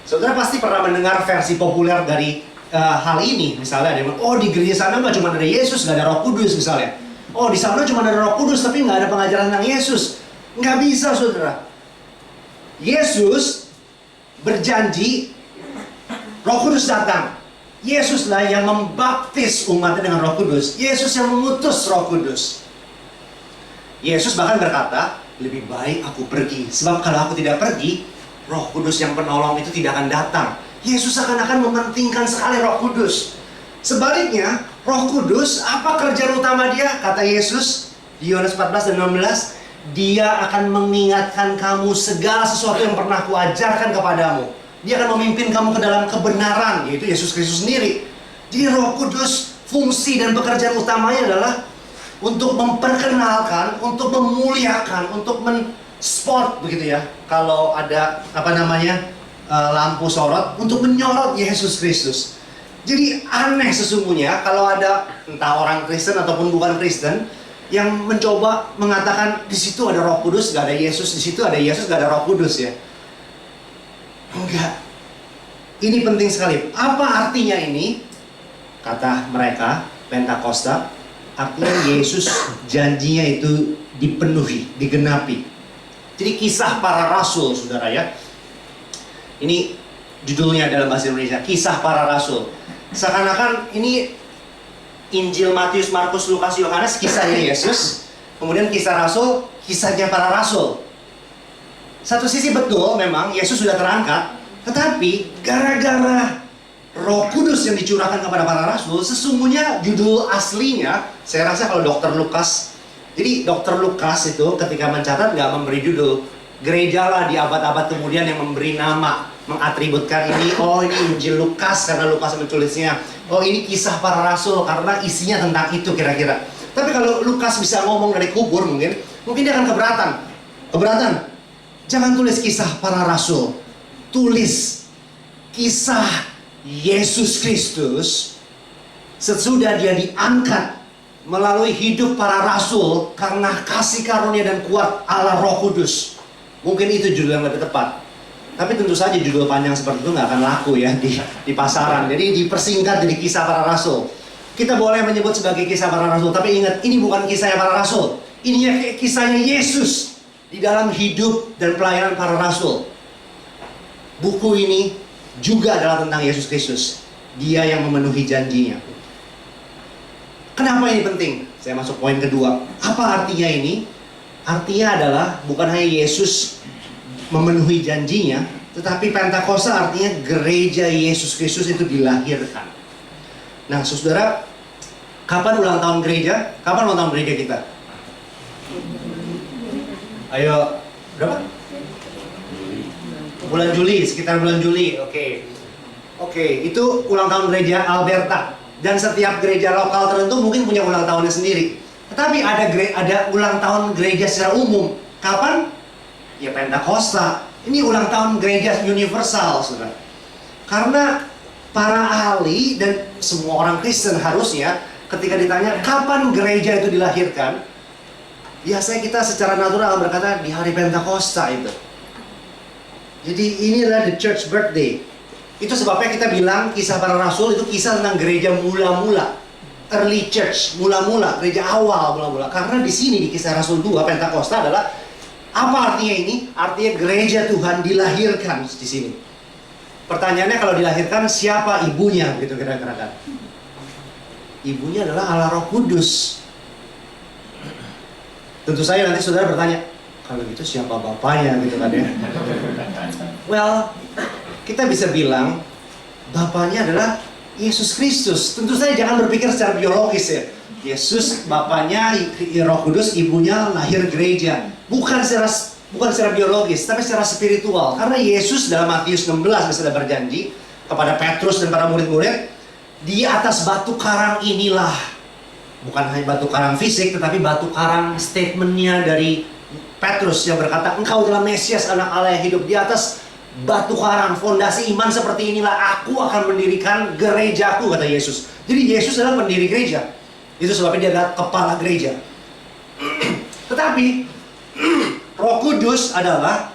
Saudara pasti pernah mendengar versi populer dari hal ini. Misalnya ada yang bilang, oh di gereja sana cuma ada Yesus, nggak ada Roh Kudus misalnya. Oh di sana cuma ada Roh Kudus tapi nggak ada pengajaran tentang Yesus. Nggak bisa saudara. Yesus berjanji Roh Kudus datang. Yesuslah yang membaptis umatnya dengan Roh Kudus. Yesus yang mengutus Roh Kudus. Yesus bahkan berkata, lebih baik aku pergi. Sebab kalau aku tidak pergi, Roh Kudus yang penolong itu tidak akan datang. Yesus akan mementingkan sekali Roh Kudus. Sebaliknya, Roh Kudus, apa kerjaan utama dia? Kata Yesus di Yohanes 14 dan 16, dia akan mengingatkan kamu segala sesuatu yang pernah kuajarkan kepadamu. Dia akan memimpin kamu ke dalam kebenaran, yaitu Yesus Kristus sendiri. Jadi Roh Kudus, fungsi dan pekerjaan utamanya adalah untuk memperkenalkan, untuk memuliakan, untuk men-spot begitu ya. Kalau ada lampu sorot, untuk menyorot Yesus Kristus. Jadi aneh sesungguhnya kalau ada entah orang Kristen ataupun bukan Kristen yang mencoba mengatakan di situ ada Roh Kudus, gak ada Yesus, di situ ada Yesus, gak ada Roh Kudus ya. Enggak. Ini penting sekali. Apa artinya ini? Kata mereka, Pentakosta, artinya Yesus janjinya itu dipenuhi, digenapi. Jadi kisah para rasul, saudara ya. Ini judulnya dalam bahasa Indonesia, kisah para rasul. Seakan-akan ini Injil Matius, Markus, Lukas, Yohanes, kisahnya Yesus. Kemudian kisah rasul, kisahnya para rasul. Satu sisi betul memang Yesus sudah terangkat, tetapi gara-gara Roh Kudus yang dicurahkan kepada para rasul, sesungguhnya judul aslinya, saya rasa kalau Dr. Lukas, jadi Dr. Lukas itu ketika mencatat nggak memberi judul. Gereja lah di abad-abad kemudian yang memberi nama, mengatributkan ini, oh ini Injil Lukas karena Lukas menulisnya, oh ini kisah para rasul karena isinya tentang itu kira-kira. Tapi kalau Lukas bisa ngomong dari kubur mungkin dia akan keberatan. Jangan tulis kisah para rasul, tulis kisah Yesus Kristus sesudah dia diangkat melalui hidup para rasul karena kasih karunia dan kuat Allah Roh Kudus. Mungkin itu judul yang lebih tepat. Tapi tentu saja judul panjang seperti itu nggak akan laku ya di pasaran. Jadi dipersingkat jadi kisah para rasul. Kita boleh menyebut sebagai kisah para rasul, tapi ingat ini bukan kisahnya para rasul. Ini kisahnya Yesus di dalam hidup dan pelayanan para rasul. Buku ini juga adalah tentang Yesus Kristus. Dia yang memenuhi janjinya. Kenapa ini penting? Saya masuk poin kedua. Apa artinya ini? Artinya adalah bukan hanya Yesus memenuhi janjinya, tetapi Pentakosta artinya gereja Yesus Kristus itu dilahirkan. Nah, saudara, kapan ulang tahun gereja? Kapan ulang tahun gereja kita? Ayo, berapa? Bulan Juli, sekitar bulan Juli. Oke, itu ulang tahun gereja Alberta. Dan setiap gereja lokal tertentu mungkin punya ulang tahunnya sendiri. Tetapi ada ulang tahun gereja secara umum. Kapan? Ya Pentakosta. Ini ulang tahun gereja universal, saudara. Karena para ahli dan semua orang Kristen harusnya ketika ditanya kapan gereja itu dilahirkan, biasanya kita secara natural berkata di hari Pentakosta itu. Jadi inilah the church birthday. Itu sebabnya kita bilang kisah para rasul itu kisah tentang gereja mula-mula. Early church, mula-mula, gereja awal mula-mula. Karena di sini di kisah Rasul 2 Pentakosta adalah apa artinya ini? Artinya gereja Tuhan dilahirkan di sini. Pertanyaannya kalau dilahirkan siapa ibunya gitu kira-kira kan? Ibunya adalah Allah Roh Kudus. Tentu saja nanti saudara bertanya, kalau gitu siapa bapaknya gitu kan ya? Well, kita bisa bilang bapaknya adalah Yesus Kristus. Tentu saja jangan berpikir secara biologis ya. Yesus bapaknya Roh Kudus, ibunya lahir gereja. Bukan secara biologis, tapi secara spiritual. Karena Yesus dalam Matius 16 sudah berjanji kepada Petrus dan para murid-murid, di atas batu karang inilah, bukan hanya batu karang fisik, tetapi batu karang statementnya dari Petrus yang berkata, engkau adalah Mesias, anak Allah yang hidup. Di atas batu karang, fondasi iman seperti inilah aku akan mendirikan gerejaku, kata Yesus. Jadi Yesus adalah pendiri gereja. Itu sebabnya dia adalah kepala gereja. Tetapi Roh Kudus adalah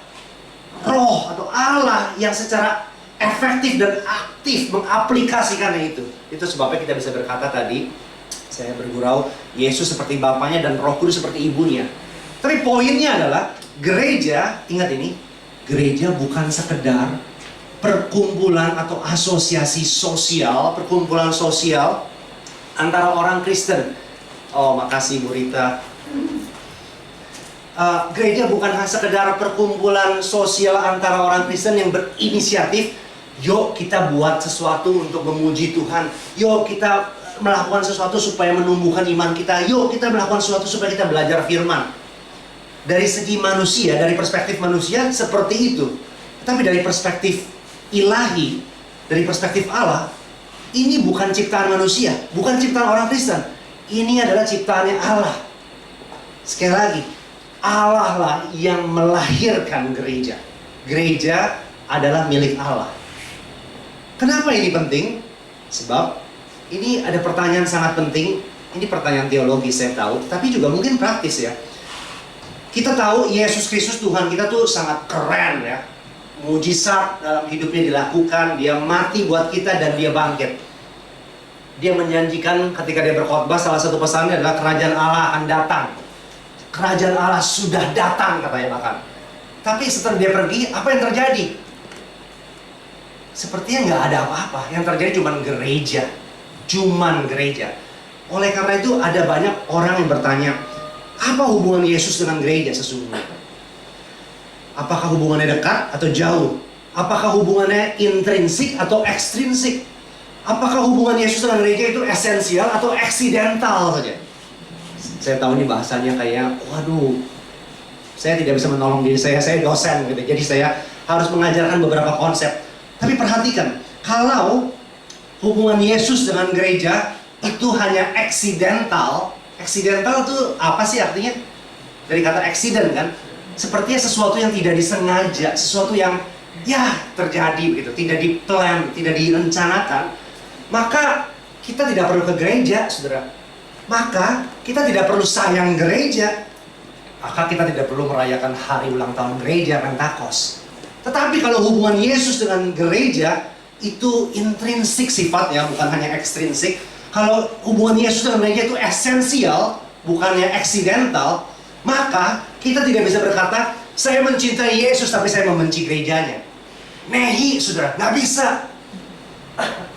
roh atau Allah yang secara efektif dan aktif mengaplikasikannya itu. Itu sebabnya kita bisa berkata tadi, saya bergurau, Yesus seperti bapaknya dan Roh Kudus seperti ibunya. Tapi poinnya adalah gereja, ingat ini, gereja bukan sekedar perkumpulan atau asosiasi sosial, perkumpulan sosial antara orang Kristen. Oh, makasih Bu Rita. Gereja bukan hanya sekedar perkumpulan sosial antara orang Kristen yang berinisiatif, yuk kita buat sesuatu untuk memuji Tuhan, yuk kita melakukan sesuatu supaya menumbuhkan iman kita, yuk kita melakukan sesuatu supaya kita belajar firman. Dari segi manusia, dari perspektif manusia seperti itu. Tapi dari perspektif ilahi, dari perspektif Allah, ini bukan ciptaan manusia, bukan ciptaan orang Kristen. Ini adalah ciptaannya Allah. Sekali lagi, Allah lah yang melahirkan gereja. Gereja adalah milik Allah. Kenapa ini penting? Sebab ini ada pertanyaan sangat penting. Ini pertanyaan teologis saya tahu, tapi juga mungkin praktis ya. Kita tahu Yesus Kristus Tuhan kita tuh sangat keren ya. Mujizat dalam hidupnya dilakukan, dia mati buat kita dan dia bangkit. Dia menjanjikan ketika dia berkhotbah, salah satu pesannya adalah kerajaan Allah akan datang. kerajaan Allah sudah datang, katanya bahkan. Tapi setelah dia pergi, apa yang terjadi? Sepertinya nggak ada apa-apa. Yang terjadi cuman gereja. Oleh karena itu ada banyak orang yang bertanya, apa hubungan Yesus dengan gereja sesungguhnya? Apakah hubungannya dekat atau jauh? Apakah hubungannya intrinsik atau ekstrinsik? Apakah hubungan Yesus dengan gereja itu esensial atau eksidental saja? Saya tahu ini bahasanya kayak, waduh, saya tidak bisa menolong diri saya dosen gitu. Jadi saya harus mengajarkan beberapa konsep. Tapi perhatikan, kalau hubungan Yesus dengan gereja itu hanya eksidental. Eksidental itu apa sih artinya? Dari kata accident kan? Sepertinya sesuatu yang tidak disengaja, sesuatu yang ya terjadi begitu, tidak diplan, tidak direncanakan. Maka kita tidak perlu ke gereja, saudara. Maka kita tidak perlu sayang gereja. Maka kita tidak perlu merayakan hari ulang tahun gereja, Pentakos. Tetapi kalau hubungan Yesus dengan gereja itu intrinsik sifatnya, bukan hanya ekstrinsik. Kalau hubungan Yesus dengan gereja itu esensial, bukannya eksidental, maka kita tidak bisa berkata, saya mencintai Yesus tapi saya membenci gerejanya. Nehi, saudara, nggak bisa.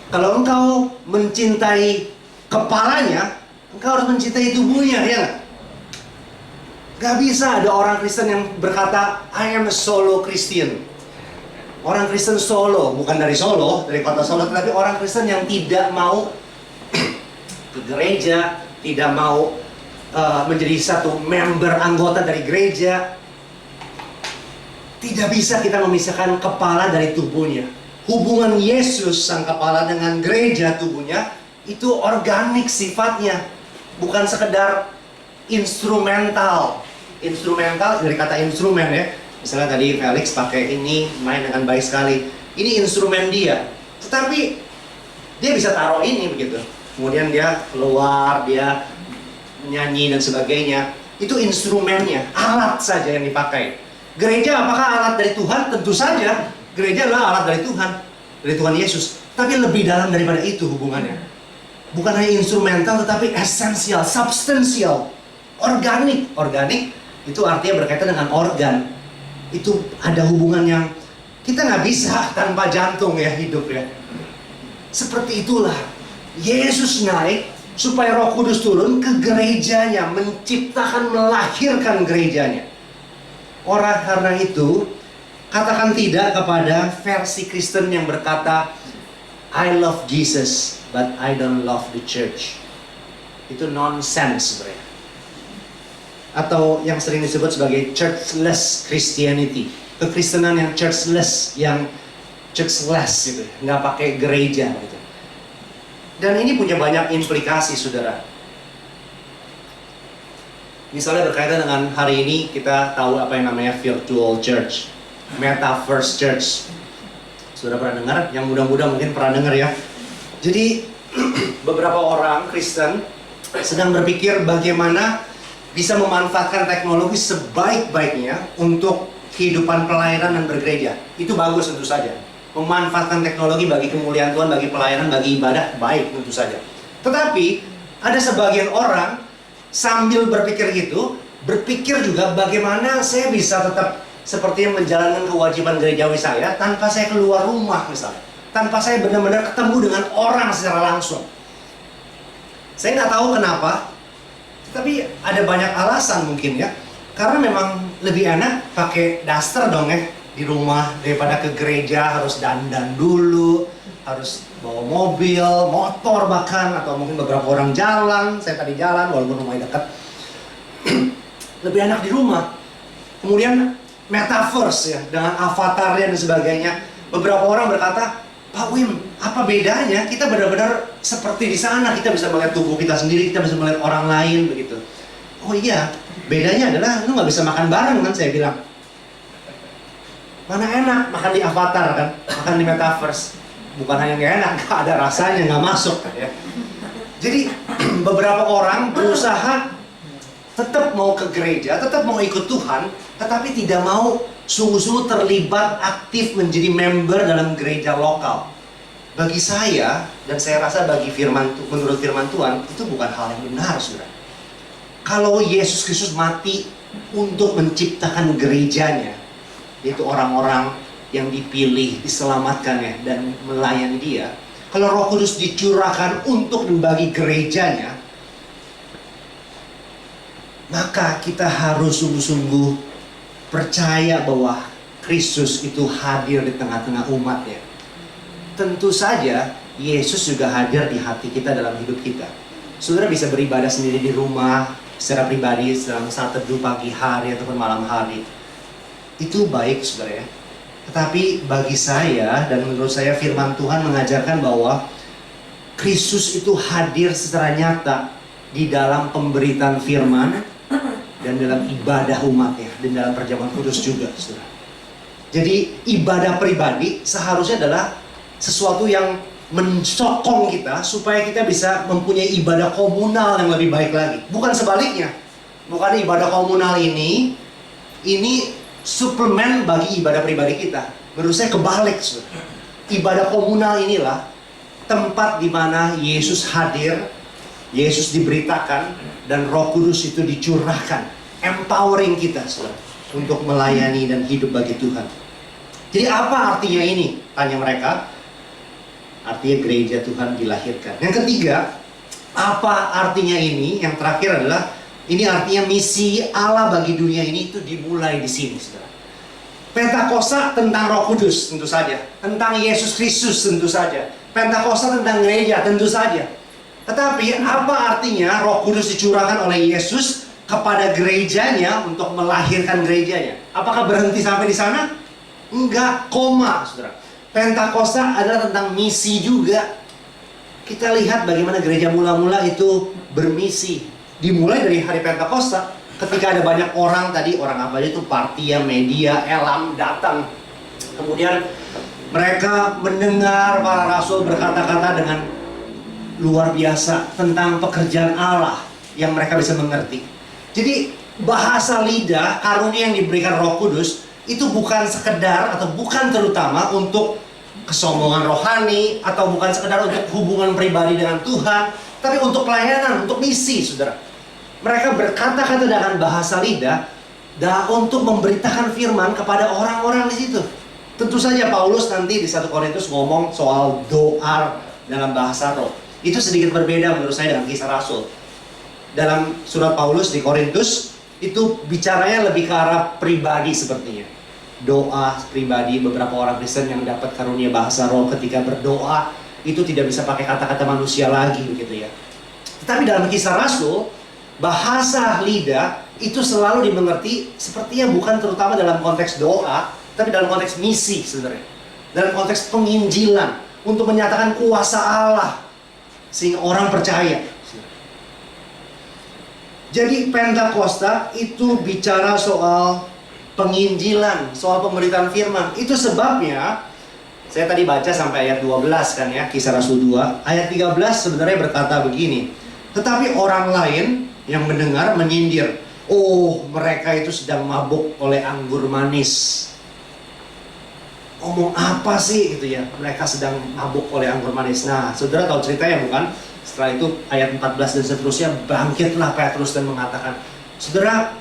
Kalau engkau mencintai kepalanya, engkau harus mencintai tubuhnya, ya nggak? Gak bisa ada orang Kristen yang berkata, I am a solo Christian. Orang Kristen solo, bukan dari Solo, dari kota Solo, tetapi orang Kristen yang tidak mau ke gereja, tidak mau menjadi satu member anggota dari gereja. Tidak bisa kita memisahkan kepala dari tubuhnya. Hubungan Yesus sang kepala dengan gereja tubuhnya itu organik sifatnya, bukan sekedar instrumental. Instrumental dari kata instrumen ya. Misalnya tadi Felix pakai ini, main dengan baik sekali. Ini instrumen dia. Tetapi dia bisa taruh ini begitu. Kemudian dia keluar, dia nyanyi dan sebagainya. Itu instrumennya, alat saja yang dipakai. Gereja apakah alat dari Tuhan? Tentu saja. Gereja adalah alat dari Tuhan, dari Tuhan Yesus. Tapi lebih dalam daripada itu hubungannya. Bukan hanya instrumental, tetapi esensial, substansial, organik. Organik itu artinya berkaitan dengan organ. Itu ada hubungan yang kita nggak bisa tanpa jantung ya hidup ya. Seperti itulah Yesus naik supaya Roh Kudus turun ke gerejanya, menciptakan, melahirkan gerejanya. Orang karena itu katakan tidak kepada versi Kristen yang berkata I love Jesus but I don't love the church. Itu nonsense sebenarnya. Atau yang sering disebut sebagai churchless Christianity, kekristenan yang churchless, yang churchless gitu, nggak pakai gereja gitu. Dan ini punya banyak implikasi, saudara. Misalnya berkaitan dengan hari ini kita tahu apa yang namanya virtual church, metaverse church. Sudah pernah dengar? Yang muda-muda mungkin pernah dengar ya. Jadi beberapa orang Kristen sedang berpikir bagaimana bisa memanfaatkan teknologi sebaik-baiknya untuk kehidupan pelayanan dan bergereja. Itu bagus tentu saja. Memanfaatkan teknologi bagi kemuliaan Tuhan, bagi pelayanan, bagi ibadah, baik tentu saja. Tetapi ada sebagian orang sambil berpikir gitu, berpikir juga bagaimana saya bisa tetap seperti menjalankan kewajiban gerejawi saya tanpa saya keluar rumah misalnya. Tanpa saya benar-benar ketemu dengan orang secara langsung. Saya nggak tahu kenapa, tapi ada banyak alasan mungkin ya. Karena memang lebih enak pakai daster dong ya di rumah daripada ke gereja harus dandan dulu, harus bawa mobil, motor bahkan, atau mungkin beberapa orang jalan. Saya tadi jalan walaupun rumahnya dekat. Lebih enak di rumah. Kemudian metaverse ya dengan avatarnya dan sebagainya. Beberapa orang berkata, Pak Wim, apa bedanya? Kita benar-benar seperti di sana, kita bisa melihat tubuh kita sendiri, kita bisa melihat orang lain begitu. Oh iya, bedanya adalah lu nggak bisa makan bareng kan, saya bilang. Mana enak makan di avatar kan, makan di metaverse. Bukan hanya nggak enak, nggak ada rasanya, nggak masuk kan ya. Jadi beberapa orang berusaha tetap mau ke gereja, tetap mau ikut Tuhan, tetapi tidak mau sungguh-sungguh terlibat aktif menjadi member dalam gereja lokal. Bagi saya, dan saya rasa bagi menurut firman Tuhan, itu bukan hal yang benar, saudara. kalau Yesus Kristus mati untuk menciptakan gerejanya, yaitu orang-orang yang dipilih, diselamatkannya dan melayani Dia. Kalau Roh Kudus dicurahkan untuk membagi gerejanya, maka kita harus sungguh-sungguh percaya bahwa Kristus itu hadir di tengah-tengah umatnya. Tentu saja Yesus juga hadir di hati kita dalam hidup kita. Saudara bisa beribadah sendiri di rumah, secara pribadi, dalam saat teduh pagi hari ataupun malam hari. Itu baik, saudara ya. Tetapi bagi saya dan menurut saya firman Tuhan mengajarkan bahwa Kristus itu hadir secara nyata di dalam pemberitaan firman dan dalam ibadah umatnya dan dalam perjamuan kudus juga, saudara. Jadi ibadah pribadi seharusnya adalah sesuatu yang mensokong kita supaya kita bisa mempunyai ibadah komunal yang lebih baik lagi. Bukan sebaliknya. Bukan ibadah komunal ini suplemen bagi ibadah pribadi kita. Menurut saya kebalik, saudara. Ibadah komunal inilah tempat di mana Yesus hadir, Yesus diberitakan, dan Roh Kudus itu dicurahkan, empowering kita, saudara, untuk melayani dan hidup bagi Tuhan. Jadi apa artinya ini? Tanya mereka. Artinya gereja Tuhan dilahirkan. Yang ketiga, apa artinya ini? Yang terakhir adalah ini artinya misi Allah bagi dunia ini itu dimulai di sini, saudara. Pentakosta tentang Roh Kudus tentu saja, tentang Yesus Kristus tentu saja. Pentakosta tentang gereja tentu saja. Tetapi apa artinya Roh Kudus dicurahkan oleh Yesus kepada gerejanya untuk melahirkan gerejanya? Apakah berhenti sampai di sana? Enggak, koma, saudara. Pentakosta adalah tentang misi juga. Kita lihat bagaimana gereja mula-mula itu bermisi. Dimulai dari hari Pentakosta, ketika ada banyak orang tadi, orang apa aja itu, Partia, Media, Elam datang. Kemudian mereka mendengar para rasul berkata-kata dengan luar biasa tentang pekerjaan Allah yang mereka bisa mengerti. Jadi bahasa lidah, karunia yang diberikan Roh Kudus itu bukan sekedar atau bukan terutama untuk kesombongan rohani atau bukan sekedar untuk hubungan pribadi dengan Tuhan, tapi untuk pelayanan, untuk misi, saudara. Mereka berkata-kata dengan bahasa lidah untuk memberitakan firman kepada orang-orang di situ. Tentu saja Paulus nanti di 1 Korintus ngomong soal doa dalam bahasa roh. Itu sedikit berbeda menurut saya dengan Kisah Rasul. Dalam surat Paulus di Korintus itu bicaranya lebih ke arah pribadi sepertinya. Doa pribadi, beberapa orang Kristen yang dapat karunia bahasa roh ketika berdoa itu tidak bisa pakai kata-kata manusia lagi begitu ya. Tetapi dalam Kisah Rasul, bahasa lidah itu selalu dimengerti sepertinya bukan terutama dalam konteks doa, tapi dalam konteks misi sebenarnya. Dalam konteks penginjilan untuk menyatakan kuasa Allah sehingga orang percaya. Jadi Pentakosta itu bicara soal penginjilan, soal pemberitaan firman. Itu sebabnya saya tadi baca sampai ayat 12 kan ya, Kisah Rasul 2. Ayat 13 sebenarnya berkata begini. Tetapi orang lain yang mendengar menyindir, oh mereka itu sedang mabuk oleh anggur manis. Ngomong apa sih gitu ya, mereka sedang mabuk oleh anggur manis. Nah saudara tahu ceritanya bukan? Setelah itu ayat 14 dan seterusnya, bangkitlah Petrus dan mengatakan, saudara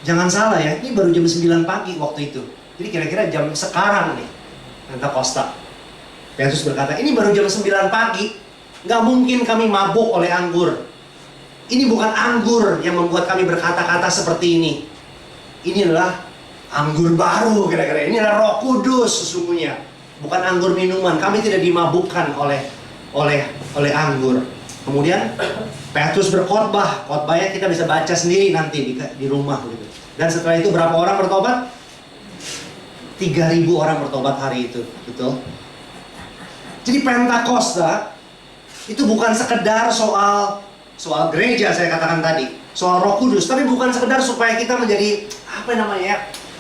jangan salah ya, ini baru jam 9 pagi waktu itu. Jadi kira-kira jam sekarang nih Pentakosta. Petrus berkata, ini baru jam 9 pagi, gak mungkin kami mabuk oleh anggur. Ini bukan anggur yang membuat kami berkata-kata seperti ini. Ini adalah anggur baru kira-kira. Ini adalah Roh Kudus sesungguhnya. Bukan anggur minuman. Kami tidak dimabukkan oleh anggur. Kemudian Petrus berkhotbah. Khotbahnya kita bisa baca sendiri nanti di rumah gitu. Dan setelah itu berapa orang bertobat? 3.000 orang bertobat hari itu, betul? Jadi Pentakosta itu bukan sekedar soal gereja saya katakan tadi, soal Roh Kudus, tapi bukan sekedar supaya kita menjadi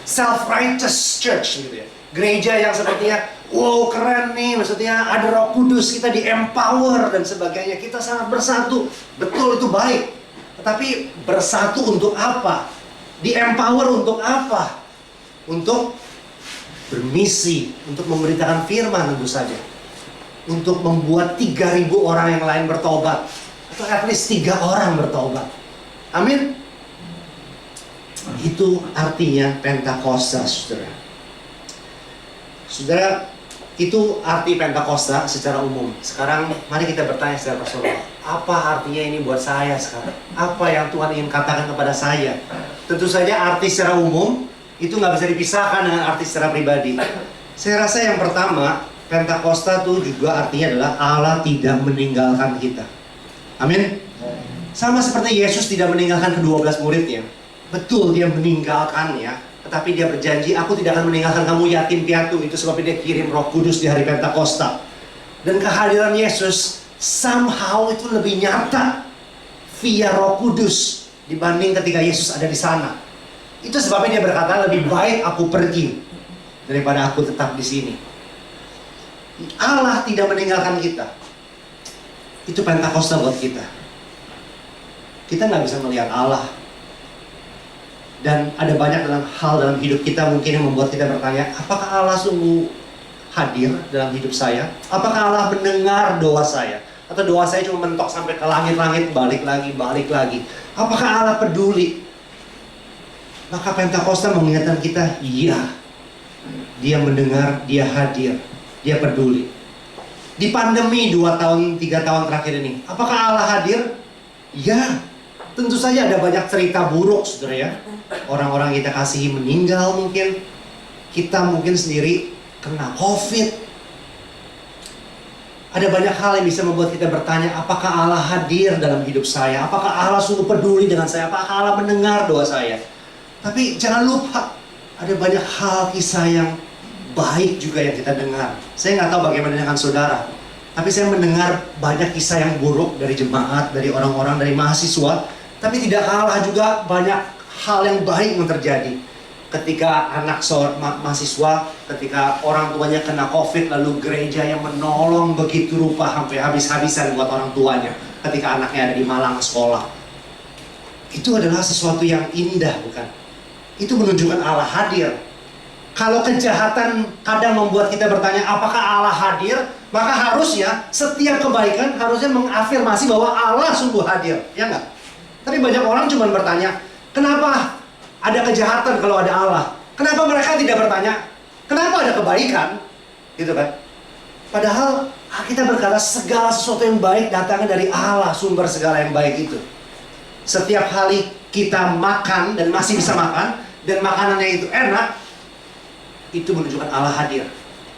self-righteous church gitu ya. Gereja yang sepertinya wow keren nih, maksudnya ada Roh Kudus, kita di-empower dan sebagainya, kita sangat bersatu. Betul, itu baik. Tetapi bersatu untuk apa? Di-empower untuk apa? Untuk bermisi, untuk memberitakan firman tentu saja. Untuk membuat 3.000 orang yang lain bertobat. Atau at least 3 orang bertobat. Amin. Itu artinya Pentakosta, saudara. Saudara, itu arti Pentakosta secara umum. Sekarang mari kita bertanya secara personal. Apa artinya ini buat saya sekarang? Apa yang Tuhan ingin katakan kepada saya? Tentu saja arti secara umum itu nggak bisa dipisahkan dengan arti secara pribadi. Saya rasa yang pertama, Pentakosta itu juga artinya adalah Allah tidak meninggalkan kita. Amin. Sama seperti Yesus tidak meninggalkan ke-12 muridnya. Betul, dia meninggalkannya, tetapi dia berjanji, aku tidak akan meninggalkan kamu yatim piatu. Itu sebabnya dia kirim Roh Kudus di hari Pentakosta. Dan kehadiran Yesus somehow itu lebih nyata via Roh Kudus dibanding ketika Yesus ada di sana. Itu sebabnya dia berkata, lebih baik aku pergi daripada aku tetap di sini. Allah tidak meninggalkan kita. Itu Pentakosta buat kita. Kita nggak bisa melihat Allah. Dan ada banyak hal dalam hidup kita mungkin yang membuat kita bertanya, apakah Allah sungguh hadir dalam hidup saya? Apakah Allah mendengar doa saya? Atau doa saya cuma mentok sampai ke langit-langit, balik lagi. Apakah Allah peduli? Maka Pentakosta mengingatkan kita, iya, dia mendengar, dia hadir, dia peduli. Di pandemi 2 tahun, 3 tahun terakhir ini, apakah Allah hadir? Ya, tentu saja ada banyak cerita buruk, saudara ya. Orang-orang kita kasihi meninggal mungkin. Kita mungkin sendiri kena COVID. Ada banyak hal yang bisa membuat kita bertanya, apakah Allah hadir dalam hidup saya? Apakah Allah sungguh peduli dengan saya? Apakah Allah mendengar doa saya? Tapi jangan lupa, ada banyak hal kisah yang baik juga yang kita dengar. Saya nggak tahu bagaimana dengan saudara, tapi saya mendengar banyak kisah yang buruk dari jemaat, dari orang-orang, dari mahasiswa. Tapi tidak kalah juga banyak hal yang baik yang terjadi. Ketika anak mahasiswa, ketika orang tuanya kena COVID, lalu gereja yang menolong begitu rupa sampai habis-habisan buat orang tuanya. Ketika anaknya ada di Malang sekolah. Itu adalah sesuatu yang indah, bukan? Itu menunjukkan Allah hadir. Kalau kejahatan kadang membuat kita bertanya, apakah Allah hadir? Maka harusnya setiap kebaikan harusnya mengafirmasi bahwa Allah sungguh hadir. Ya enggak? Tapi banyak orang cuma bertanya, kenapa ada kejahatan kalau ada Allah? Kenapa mereka tidak bertanya, kenapa ada kebaikan? Gitu kan? Padahal kita berkata segala sesuatu yang baik datangnya dari Allah, sumber segala yang baik itu. Setiap kali kita makan dan masih bisa makan, dan makanannya itu enak, itu menunjukkan Allah hadir.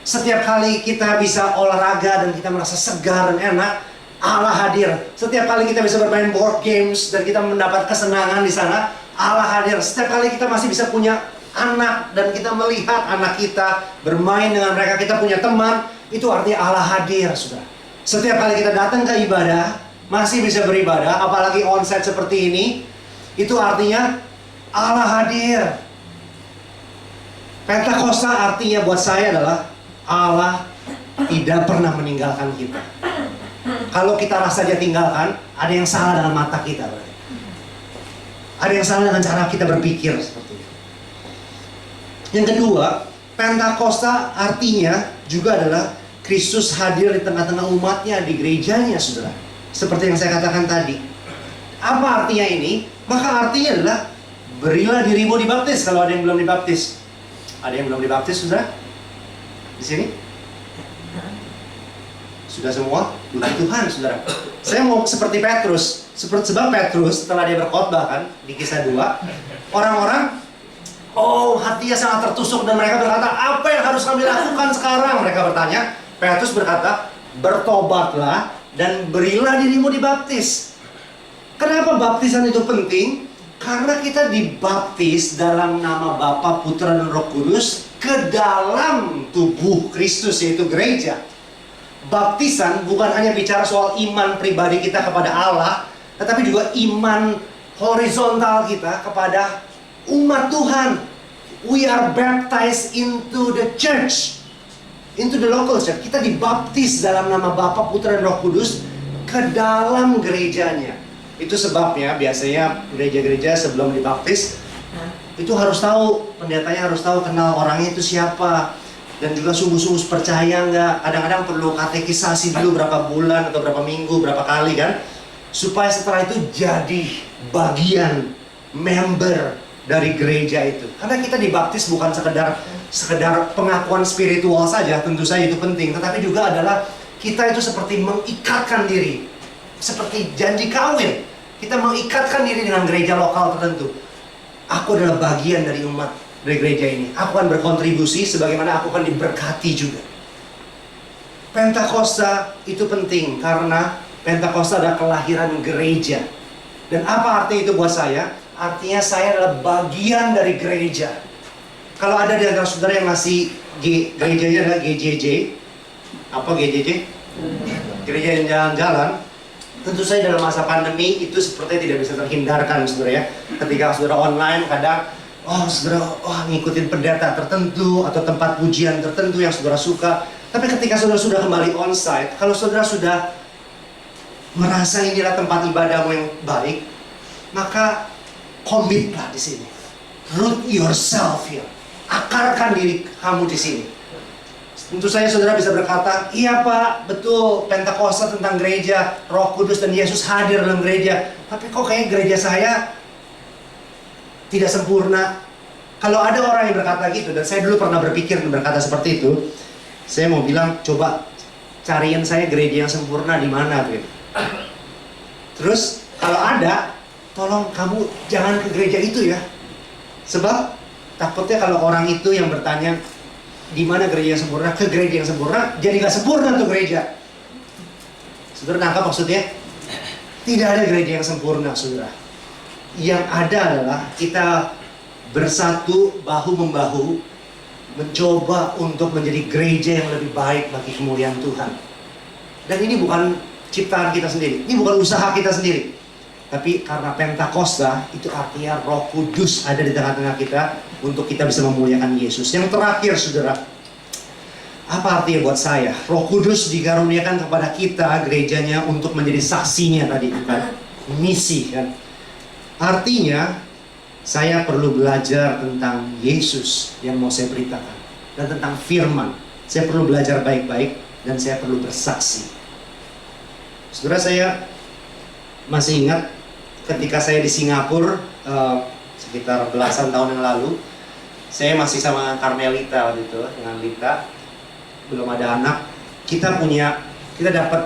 Setiap kali kita bisa olahraga dan kita merasa segar dan enak, Allah hadir. Setiap kali kita bisa bermain board games dan kita mendapat kesenangan di sana, Allah hadir. Setiap kali kita masih bisa punya anak dan kita melihat anak kita bermain dengan mereka, kita punya teman, itu artinya Allah hadir, saudara. Setiap kali kita datang ke ibadah, masih bisa beribadah, apalagi onsite seperti ini, itu artinya Allah hadir. Pentakosta artinya buat saya adalah Allah tidak pernah meninggalkan kita. Kalau kita rasa dia tinggalkan, ada yang salah dalam mata kita berarti. Ada yang salah dengan cara kita berpikir seperti itu. Yang kedua, Pentakosta artinya juga adalah Kristus hadir di tengah-tengah umatnya, di gerejanya, saudara. Seperti yang saya katakan tadi. Apa artinya ini? Maka artinya adalah berilah dirimu dibaptis kalau ada yang belum dibaptis. Ada yang belum dibaptis, saudara? Di sini? Sudah semua? Puji Tuhan, saudara. Saya mau seperti Petrus. Sebab Petrus setelah dia berkhotbah kan di Kisah 2, orang-orang hatinya sangat tertusuk dan mereka berkata, apa yang harus kami lakukan sekarang? Mereka bertanya. Petrus berkata, bertobatlah dan berilah dirimu dibaptis. Kenapa baptisan itu penting? Karena kita dibaptis dalam nama Bapa, Putra, dan Roh Kudus ke dalam tubuh Kristus, yaitu gereja. Baptisan bukan hanya bicara soal iman pribadi kita kepada Allah, tetapi juga iman horizontal kita kepada umat Tuhan. We are baptized into the church, into the local church. Kita dibaptis dalam nama Bapa, Putra, dan Roh Kudus ke dalam gerejanya. Itu sebabnya biasanya gereja-gereja sebelum dibaptis itu harus tahu, pendetanya harus tahu kenal orangnya itu siapa. Dan juga sungguh-sungguh percaya nggak. Kadang-kadang perlu katekisasi dulu berapa bulan atau berapa minggu, berapa kali kan, supaya setelah itu jadi bagian member dari gereja itu. Karena kita dibaptis bukan sekedar pengakuan spiritual saja, tentu saja itu penting, tetapi juga adalah kita itu seperti mengikatkan diri, seperti janji kawin. Kita mengikatkan diri dengan gereja lokal tertentu. Aku adalah bagian dari umat dari gereja ini. Aku akan berkontribusi sebagaimana aku akan diberkati juga. Pentakosta itu penting karena Pentakosta adalah kelahiran gereja. Dan apa artinya itu buat saya? Artinya saya adalah bagian dari gereja. Kalau ada di antara saudara yang masih gerejanya adalah GJJ. Apa GJJ? Gereja yang jalan-jalan. Tentu saja dalam masa pandemi itu sepertinya tidak bisa terhindarkan, saudara ya. Ketika saudara online kadang saudara ngikutin pendeta tertentu atau tempat pujian tertentu yang saudara suka. Tapi ketika saudara sudah kembali onsite, kalau saudara sudah merasa inilah tempat ibadahmu yang baik, maka komitlah di sini. Root yourself here. Akarkan diri kamu di sini. Tentu saja saudara bisa berkata, iya Pak, betul, Pentakosta tentang gereja, Roh Kudus dan Yesus hadir dalam gereja. Tapi kok kayaknya gereja saya tidak sempurna. Kalau ada orang yang berkata gitu, dan saya dulu pernah berpikir dan berkata seperti itu, saya mau bilang, coba cariin saya gereja yang sempurna di mana gitu. Terus kalau ada, tolong kamu jangan ke gereja itu ya. Sebab takutnya kalau orang itu yang bertanya di mana gereja yang sempurna, ke gereja yang sempurna, jadi gak sempurna tuh gereja. Saudara nangkap maksudnya? Tidak ada gereja yang sempurna, saudara. Yang ada adalah kita bersatu bahu-membahu mencoba untuk menjadi gereja yang lebih baik bagi kemuliaan Tuhan. Dan ini bukan ciptaan kita sendiri, ini bukan usaha kita sendiri. Tapi karena Pentakosta itu artinya Roh Kudus ada di tengah-tengah kita untuk kita bisa memuliakan Yesus. Yang terakhir saudara, apa artinya buat saya? Roh Kudus dikaruniakan kepada kita gerejanya untuk menjadi saksinya tadi kan? Misi kan. Artinya saya perlu belajar tentang Yesus yang mau saya beritakan dan tentang firman. Saya perlu belajar baik-baik dan saya perlu bersaksi. Saudara, saya masih ingat ketika saya di Singapura sekitar belasan tahun yang lalu, saya masih sama Carmelita waktu itu, dengan Lita, belum ada anak. Kita dapat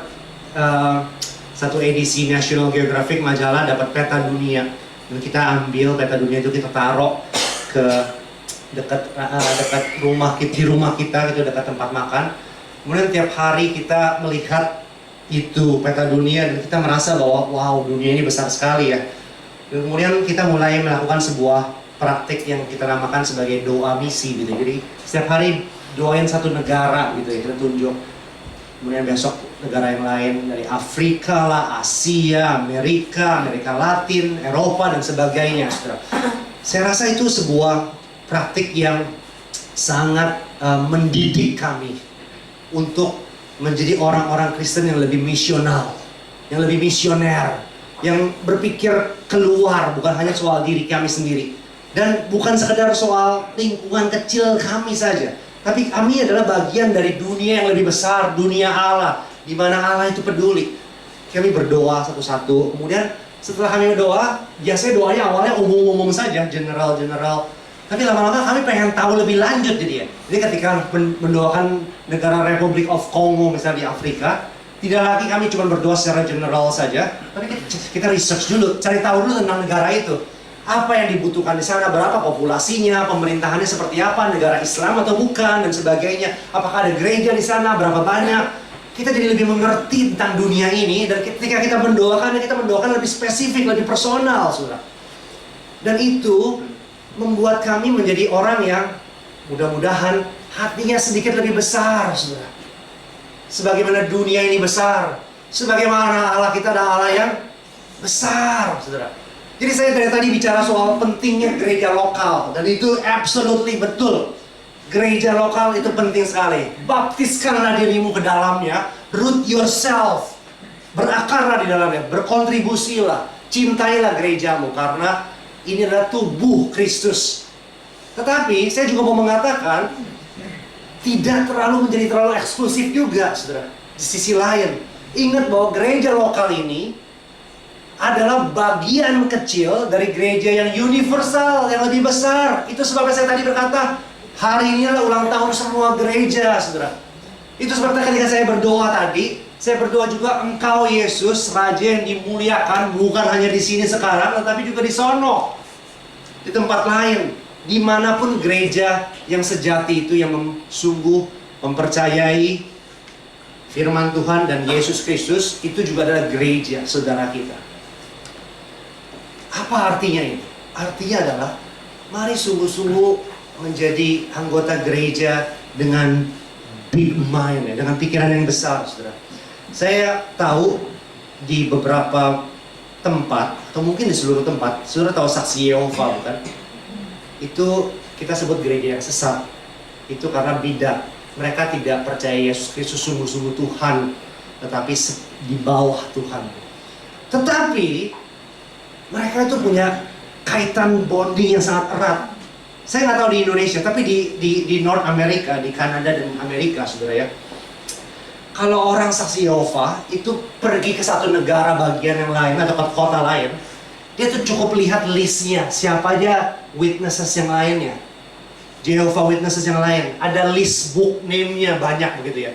satu edisi National Geographic majalah, dapat peta dunia, dan kita ambil peta dunia itu, kita taruh ke dekat rumah kita gitu, dekat tempat makan. Kemudian tiap hari kita melihat itu peta dunia dan kita merasa bahwa wow, dunia ini besar sekali ya. Dan kemudian kita mulai melakukan sebuah praktik yang kita namakan sebagai doa misi gitu. Jadi setiap hari doain satu negara gitu ya, kita tunjuk. Kemudian besok negara yang lain, dari Afrika lah, Asia, Amerika Latin, Eropa dan sebagainya. Saya rasa itu sebuah praktik yang sangat mendidik kami untuk menjadi orang-orang Kristen yang lebih misional, yang lebih misioner, yang berpikir keluar, bukan hanya soal diri kami sendiri, dan bukan sekedar soal lingkungan kecil kami saja, tapi kami adalah bagian dari dunia yang lebih besar, dunia Allah, di mana Allah itu peduli. Kami berdoa satu-satu, kemudian setelah kami berdoa, biasanya doanya awalnya umum-umum saja, general. Tapi lama-lama kami pengen tahu lebih lanjut jadi ya. Jadi ketika mendoakan negara Republic of Congo misalnya di Afrika, tidak lagi kami cuma berdoa secara general saja, tapi kita research dulu, cari tahu dulu tentang negara itu. Apa yang dibutuhkan di sana, berapa populasinya, pemerintahannya seperti apa, negara Islam atau bukan, dan sebagainya. Apakah ada gereja di sana, berapa banyak. Kita jadi lebih mengerti tentang dunia ini, dan ketika kita mendoakan lebih spesifik, lebih personal, saudara. Dan itu membuat kami menjadi orang yang mudah-mudahan hatinya sedikit lebih besar, saudara. Sebagaimana dunia ini besar, sebagaimana Allah kita adalah Allah yang besar, saudara. Jadi saya dari tadi bicara soal pentingnya gereja lokal, dan itu absolutely betul. Gereja lokal itu penting sekali. Baptiskanlah dirimu ke dalamnya, root yourself, berakarlah di dalamnya, berkontribusilah, cintailah gerejamu karena ini adalah tubuh Kristus. Tetapi saya juga mau mengatakan tidak menjadi terlalu eksklusif juga, saudara. Di sisi lain, ingat bahwa gereja lokal ini adalah bagian kecil dari gereja yang universal, yang lebih besar. Itu sebabnya saya tadi berkata, hari ini adalah ulang tahun semua gereja, saudara. Itu sebabnya ketika saya berdoa tadi, saya berdoa juga Engkau Yesus, Raja yang dimuliakan, bukan hanya di sini sekarang, tetapi juga di sono, di tempat lain, dimanapun gereja yang sejati itu yang sungguh mempercayai firman Tuhan dan Yesus Kristus, itu juga adalah gereja saudara kita. Apa artinya ini? Artinya adalah mari sungguh-sungguh menjadi anggota gereja dengan big mind, ya, dengan pikiran yang besar, saudara. Saya tahu di beberapa tempat, atau mungkin di seluruh tempat, saudara tahu saksi Yehova bukan? Itu kita sebut gereja yang sesat. Itu karena bidah. Mereka tidak percaya Yesus Kristus sungguh-sungguh Tuhan, tetapi di bawah Tuhan. Tetapi mereka itu punya kaitan bonding yang sangat erat. Saya nggak tahu di Indonesia, tapi di North America, di Kanada dan Amerika, saudara ya. Kalau orang saksi Yehova itu pergi ke satu negara bagian yang lain atau ke kota lain, dia tuh cukup lihat listnya, siapa aja witnesses yang lainnya, Jehovah Witnesses yang lain. Ada list book name-nya banyak begitu ya.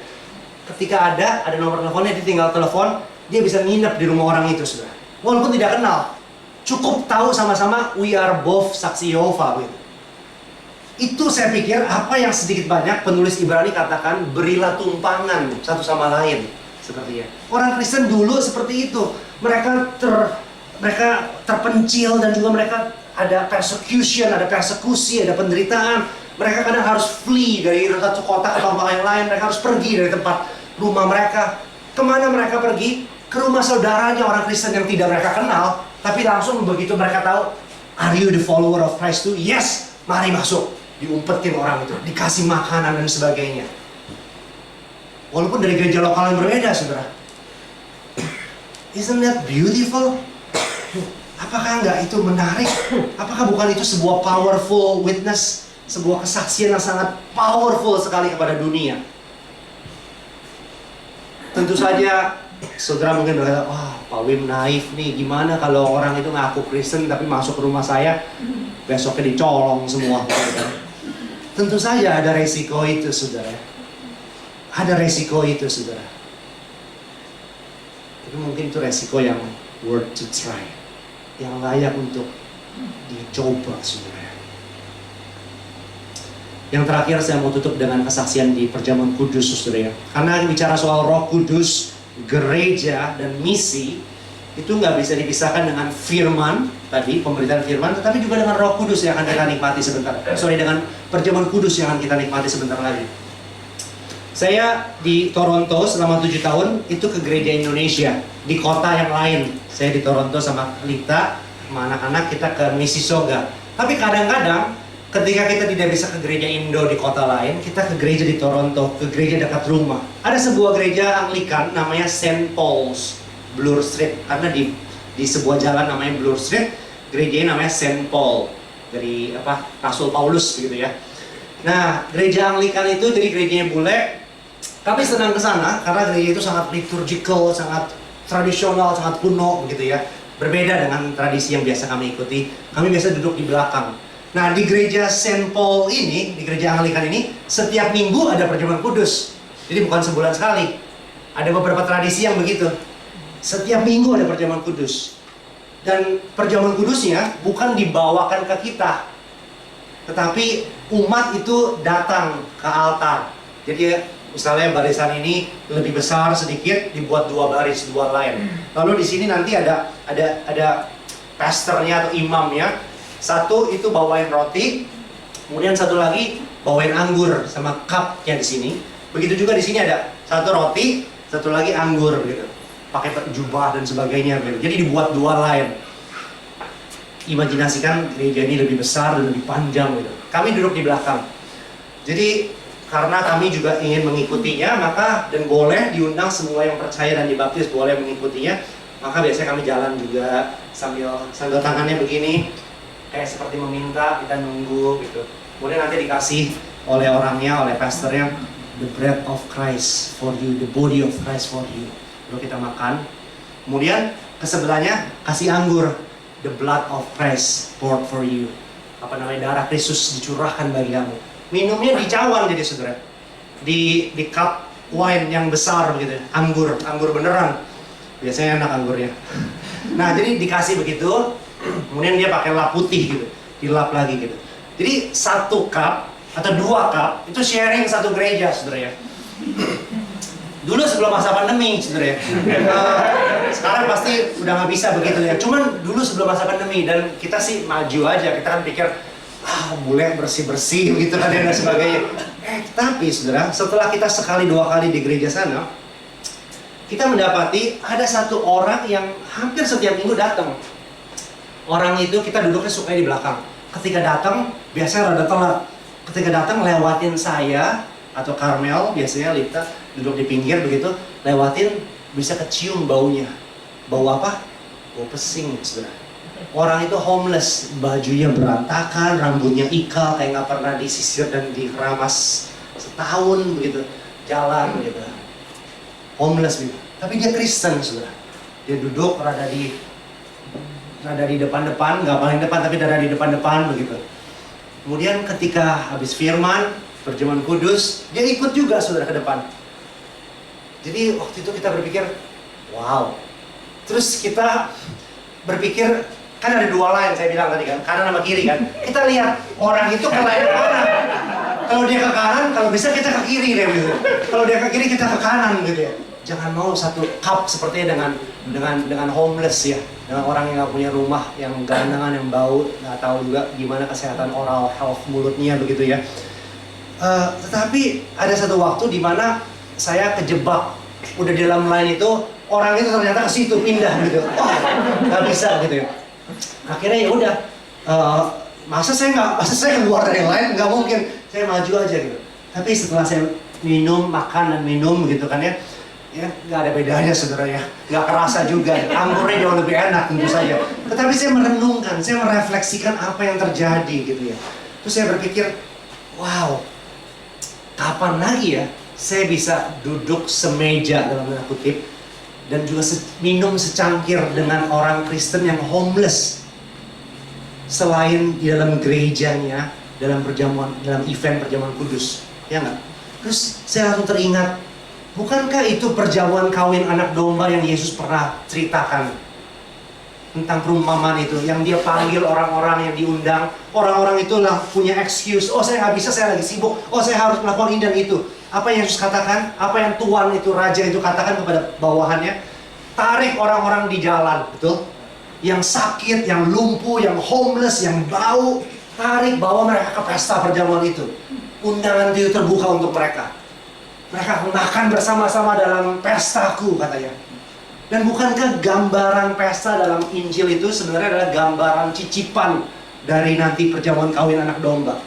Ketika ada nomor teleponnya, dia tinggal telepon, dia bisa nginep di rumah orang itu, saudara. Walaupun tidak kenal. Cukup tahu sama-sama we are both saksi Yehova gitu. Itu saya pikir apa yang sedikit banyak penulis Ibrani katakan berilah tumpangan satu sama lain sepertinya. Orang Kristen dulu seperti itu. Mereka terpencil dan juga mereka ada persecution, ada persekusi, ada penderitaan. Mereka kadang harus flee dari satu kota ke tempat yang lain. Mereka harus pergi dari tempat rumah mereka. Kemana mereka pergi? Ke rumah saudaranya orang Kristen yang tidak mereka kenal. Tapi langsung begitu mereka tahu, are you the follower of Christ too? Yes, mari masuk. Diumpetin orang itu, dikasih makanan dan sebagainya. Walaupun dari gereja lokal yang berbeda, saudara. Isn't that beautiful? Apakah enggak itu menarik? Apakah bukan itu sebuah powerful witness, sebuah kesaksian yang sangat powerful sekali kepada dunia? Tentu saja saudara mungkin berkata, wah Pak Wim naif nih, gimana kalau orang itu ngaku Kristen tapi masuk ke rumah saya, besoknya dicolong semua. Tentu saja ada resiko itu, saudara. Ada resiko itu, saudara. Tapi mungkin itu resiko yang worth to try, yang layak untuk dicoba, saudara. Yang terakhir saya mau tutup dengan kesaksian di Perjamuan Kudus, saudara. Karena bicara soal Roh Kudus, gereja dan misi itu nggak bisa dipisahkan dengan firman tadi, pemberitaan firman, tetapi juga dengan Roh Kudus yang akan kita nikmati sebentar. Dengan Perjamuan Kudus yang akan kita nikmati sebentar lagi. Saya di Toronto selama 7 tahun itu ke gereja Indonesia di kota yang lain. Saya di Toronto sama Lita, sama anak-anak kita ke Mississauga. Tapi kadang-kadang ketika kita tidak bisa ke gereja Indo di kota lain, kita ke gereja di Toronto, ke gereja dekat rumah. Ada sebuah gereja Anglikan namanya St. Paul's, Bloor Street. Karena di sebuah jalan namanya Bloor Street, gerejanya namanya St. Paul, dari Rasul Paulus gitu ya. Nah, gereja Anglikan itu jadi gerejanya bule. Kami senang ke sana karena gereja itu sangat liturgical, sangat tradisional, sangat kuno begitu ya. Berbeda dengan tradisi yang biasa kami ikuti. Kami biasa duduk di belakang. Nah, di gereja St. Paul ini, di gereja Anglikan ini, setiap minggu ada Perjamuan Kudus. Jadi bukan sebulan sekali. Ada beberapa tradisi yang begitu. Setiap minggu ada Perjamuan Kudus. Dan Perjamuan Kudusnya bukan dibawakan ke kita, tetapi umat itu datang ke altar. Jadi misalnya barisan ini lebih besar sedikit, dibuat 2 baris, 2 line. Lalu di sini nanti ada pastornya atau imamnya. Satu itu bawain roti, kemudian satu lagi bawain anggur sama cupnya di sini. Begitu juga di sini ada satu roti, satu lagi anggur gitu. Pakai jubah dan sebagainya gitu. Jadi dibuat 2 line. Imajinasikan gereja ini lebih besar dan lebih panjang gitu. Kami duduk di belakang. Jadi karena kami juga ingin mengikutinya, maka dan boleh diundang semua yang percaya dan dibaptis boleh mengikutinya. Maka biasanya kami jalan juga sambil tangannya begini, kayak seperti meminta, kita nunggu gitu. Kemudian nanti dikasih oleh orangnya, oleh pastornya, the bread of Christ for you, the body of Christ for you. Lalu kita makan. Kemudian Kesebelahnya kasih anggur. The blood of Christ poured for you. Apa namanya, darah Kristus dicurahkan bagi kamu. Minumnya di cawan jadi saudara. Di cup wine yang besar begitu. Anggur beneran. Biasanya enak anggurnya. Nah, jadi dikasih begitu. Kemudian dia pakai lap putih gitu. Dilap lagi gitu. Jadi 1 cup atau 2 cup itu sharing satu gereja saudara ya. Dulu sebelum masa pandemi saudara ya. Sekarang pasti udah nggak bisa begitu ya. Cuman dulu sebelum masa pandemi, dan kita sih maju aja. Kita kan pikir boleh bersih-bersih gitu kan dan sebagainya. Tapi saudara, setelah kita sekali 2 kali di gereja sana, kita mendapati ada satu orang yang hampir setiap minggu datang. Orang itu kita duduknya suka di belakang. Ketika datang biasanya rada telat. Ketika datang lewatin saya atau Karmel, biasanya Lita duduk di pinggir begitu, lewatin bisa kecium baunya. Bau apa? Bau pesing, saudara. Orang itu homeless, bajunya berantakan, rambutnya ikal, kayak nggak pernah disisir dan diramas setahun begitu, jalan begitu. Homeless gitu. Tapi dia Kristen, saudara. Dia duduk rada di depan-depan, nggak paling depan tapi rada di depan-depan begitu. Kemudian ketika habis firman, perjamuan kudus, dia ikut juga saudara ke depan. Jadi waktu itu kita berpikir, wow. Terus kita berpikir, kan ada 2 line saya bilang tadi kan, kanan sama kiri kan. Kita lihat orang itu ke line mana. Kalau dia ke kanan, kalau bisa kita ke kiri deh gitu. Kalau dia ke kiri kita ke kanan gitu ya. Jangan mau satu cup sepertinya dengan homeless ya, dengan orang yang nggak punya rumah, yang gelandangan, yang bau, nggak tahu juga gimana kesehatan oral health mulutnya begitu ya. Tetapi ada satu waktu di mana saya kejebak, udah di dalam line itu, orang itu ternyata ke situ pindah gitu. Nggak bisa gitu ya. Akhirnya ya udah, masa saya keluar dari line, nggak mungkin, saya maju aja gitu. Tapi setelah saya makan dan minum gitu kan ya nggak ada bedanya saudara ya, nggak kerasa juga, anggurnya jauh lebih enak tentu saja. Tetapi saya merenungkan, saya merefleksikan apa yang terjadi gitu ya. Terus saya berpikir, wow, kapan lagi ya saya bisa duduk semeja dalam tanda kutip dan juga minum secangkir dengan orang Kristen yang homeless, selain di dalam gerejanya, dalam event perjamuan kudus, ya nggak? Terus saya langsung teringat, bukankah itu perjamuan kawin anak domba yang Yesus pernah ceritakan? Tentang perumpamaan itu, yang dia panggil orang-orang yang diundang. Orang-orang itu lah punya excuse, oh saya nggak bisa, saya lagi sibuk, oh saya harus melakukan ini dan itu. Apa yang Yesus katakan? Apa yang Tuhan itu, Raja itu katakan kepada bawahannya? Tarik orang-orang di jalan, betul? Yang sakit, yang lumpuh, yang homeless, yang bau, tarik, bawa mereka ke pesta perjamuan itu. Undangan itu terbuka untuk mereka. Mereka makan bersama-sama dalam pestaku, katanya. Dan bukankah gambaran pesta dalam Injil itu sebenarnya adalah gambaran cicipan dari nanti perjamuan kawin anak domba?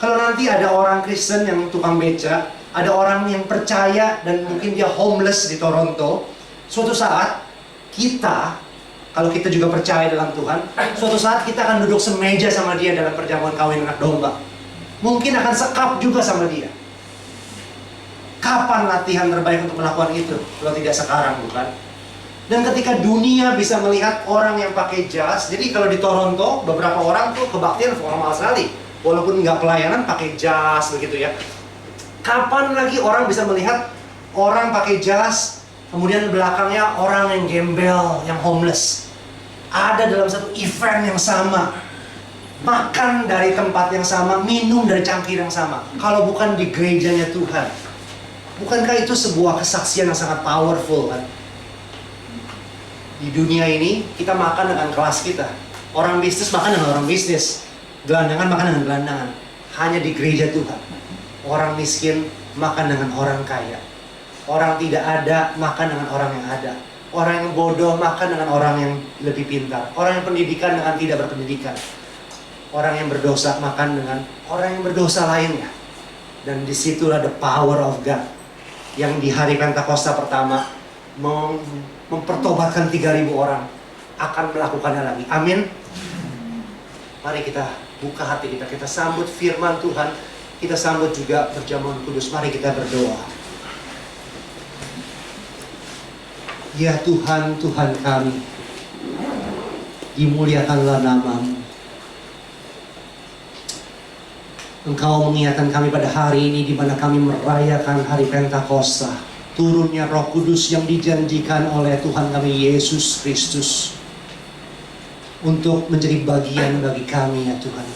Kalau nanti ada orang Kristen yang tukang beca, ada orang yang percaya dan mungkin dia homeless di Toronto, suatu saat kita, kalau kita juga percaya dalam Tuhan, suatu saat kita akan duduk semeja sama dia dalam perjamuan kawin anak domba. Mungkin akan sekap juga sama dia. Kapan latihan terbaik untuk melakukan itu? Kalau tidak sekarang, bukan? Dan ketika dunia bisa melihat orang yang pakai jas, jadi kalau di Toronto, beberapa orang tuh kebaktian formal sekali. Walaupun nggak pelayanan, pakai jas begitu ya. Kapan lagi orang bisa melihat orang pakai jas, kemudian belakangnya orang yang gembel, yang homeless. Ada dalam satu event yang sama. Makan dari tempat yang sama, minum dari cangkir yang sama. Kalau bukan di gerejanya Tuhan. Bukankah itu sebuah kesaksian yang sangat powerful kan? Di dunia ini kita makan dengan kelas kita. Orang bisnis makan dengan orang bisnis. Gelandangan makan dengan gelandangan. Hanya di gereja Tuhan. Orang miskin makan dengan orang kaya. Orang tidak ada makan dengan orang yang ada. Orang yang bodoh makan dengan orang yang lebih pintar. Orang yang pendidikan dengan tidak berpendidikan. Orang yang berdosa makan dengan orang yang berdosa lainnya. Dan disitulah the power of God. Yang di hari Pentakosta pertama mempertobatkan 3.000 orang akan melakukannya lagi. Amin. Mari kita buka hati kita, kita sambut firman Tuhan, kita sambut juga perjamuan kudus. Mari kita berdoa. Ya Tuhan, Tuhan kami, dimuliakanlah nama-Mu. Engkau mengingatkan kami pada hari ini di mana kami merayakan hari Pentakosta, turunnya Roh Kudus yang dijanjikan oleh Tuhan kami Yesus Kristus untuk menjadi bagian bagi kami ya Tuhan,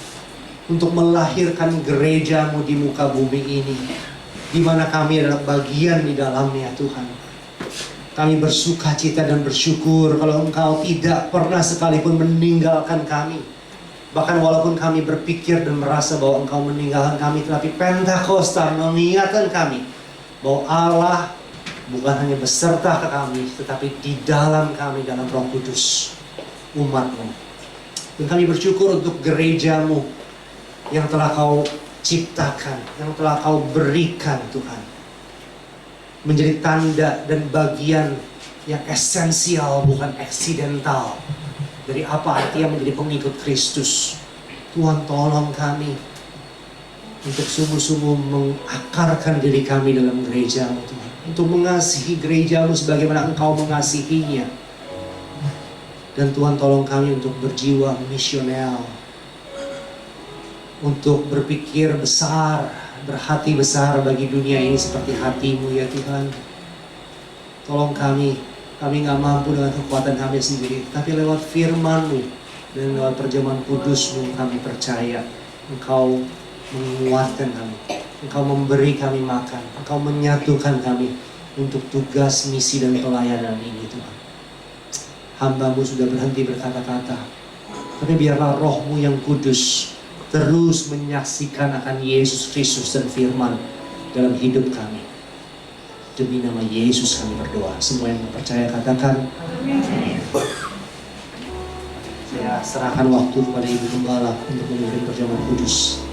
untuk melahirkan gereja-Mu di muka bumi ini, di mana kami adalah bagian di dalamnya Tuhan. Kami bersuka cita dan bersyukur kalau Engkau tidak pernah sekalipun meninggalkan kami. Bahkan walaupun kami berpikir dan merasa bahwa Engkau meninggalkan kami, tetapi Pentakosta mengingatkan kami bahwa Allah bukan hanya beserta ke kami, tetapi di dalam kami, dalam Roh Kudus, umat-Mu. Dan kami bersyukur untuk gereja-Mu yang telah Kau ciptakan, yang telah Kau berikan Tuhan, menjadi tanda dan bagian yang esensial, bukan eksidental, dari apa artinya menjadi pengikut Kristus. Tuhan tolong kami untuk sungguh-sungguh mengakarkan diri kami dalam gereja-Mu Tuhan, untuk mengasihi gereja-Mu sebagaimana Engkau mengasihinya. Dan Tuhan tolong kami untuk berjiwa misional, untuk berpikir besar, berhati besar bagi dunia ini seperti hati-Mu ya Tuhan. Tolong kami nggak mampu dengan kekuatan kami sendiri, tapi lewat firman-Mu dan lewat perjamuan kudus-Mu kami percaya Engkau menguatkan kami, Engkau memberi kami makan, Engkau menyatukan kami untuk tugas, misi, dan pelayanan ini Tuhan. Hamba-Mu sudah berhenti berkata-kata, tapi biarlah Roh-Mu yang kudus terus menyaksikan akan Yesus Kristus dan firman dalam hidup kami. Demi nama Yesus kami berdoa. Semua yang percaya katakan amin. Saya serahkan waktu kepada Ibu Gembala untuk memimpin perjamuan kudus.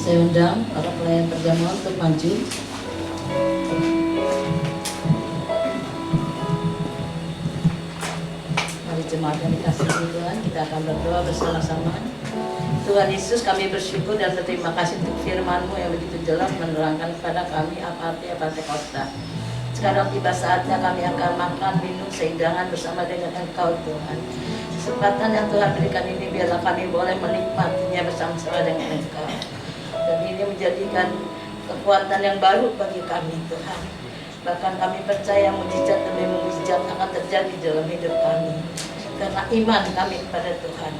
Saya undang para pelayan perjamuan untuk maju. Mari jemaat yang dikasihi Tuhan, kita akan berdoa bersama-sama. Tuhan Yesus, kami bersyukur dan berterima kasih untuk firman-Mu yang begitu jelas menerangkan kepada kami apa arti Pentakosta. Sekarang tiba saatnya kami akan makan, minum, sehidangan bersama dengan Engkau Tuhan. Kesempatan yang Tuhan berikan ini biarlah kami boleh menikmatinya bersama-sama dengan Engkau. Dan ini menjadikan kekuatan yang baru bagi kami Tuhan. Bahkan kami percaya mujizat demi mujizat akan terjadi dalam hidup kami, karena iman kami kepada Tuhan.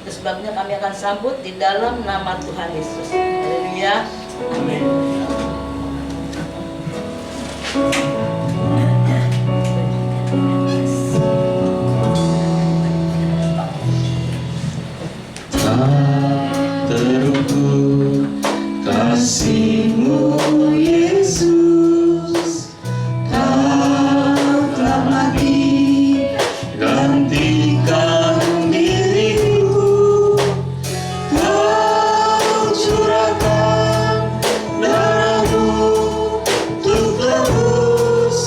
Itu sebabnya kami akan sambut di dalam nama Tuhan Yesus. Haleluya. Amin. Terukur kasih-Mu Yesus, Kau telah mati gantikan diriku, Kau curahkan darah-Mu untuk tebus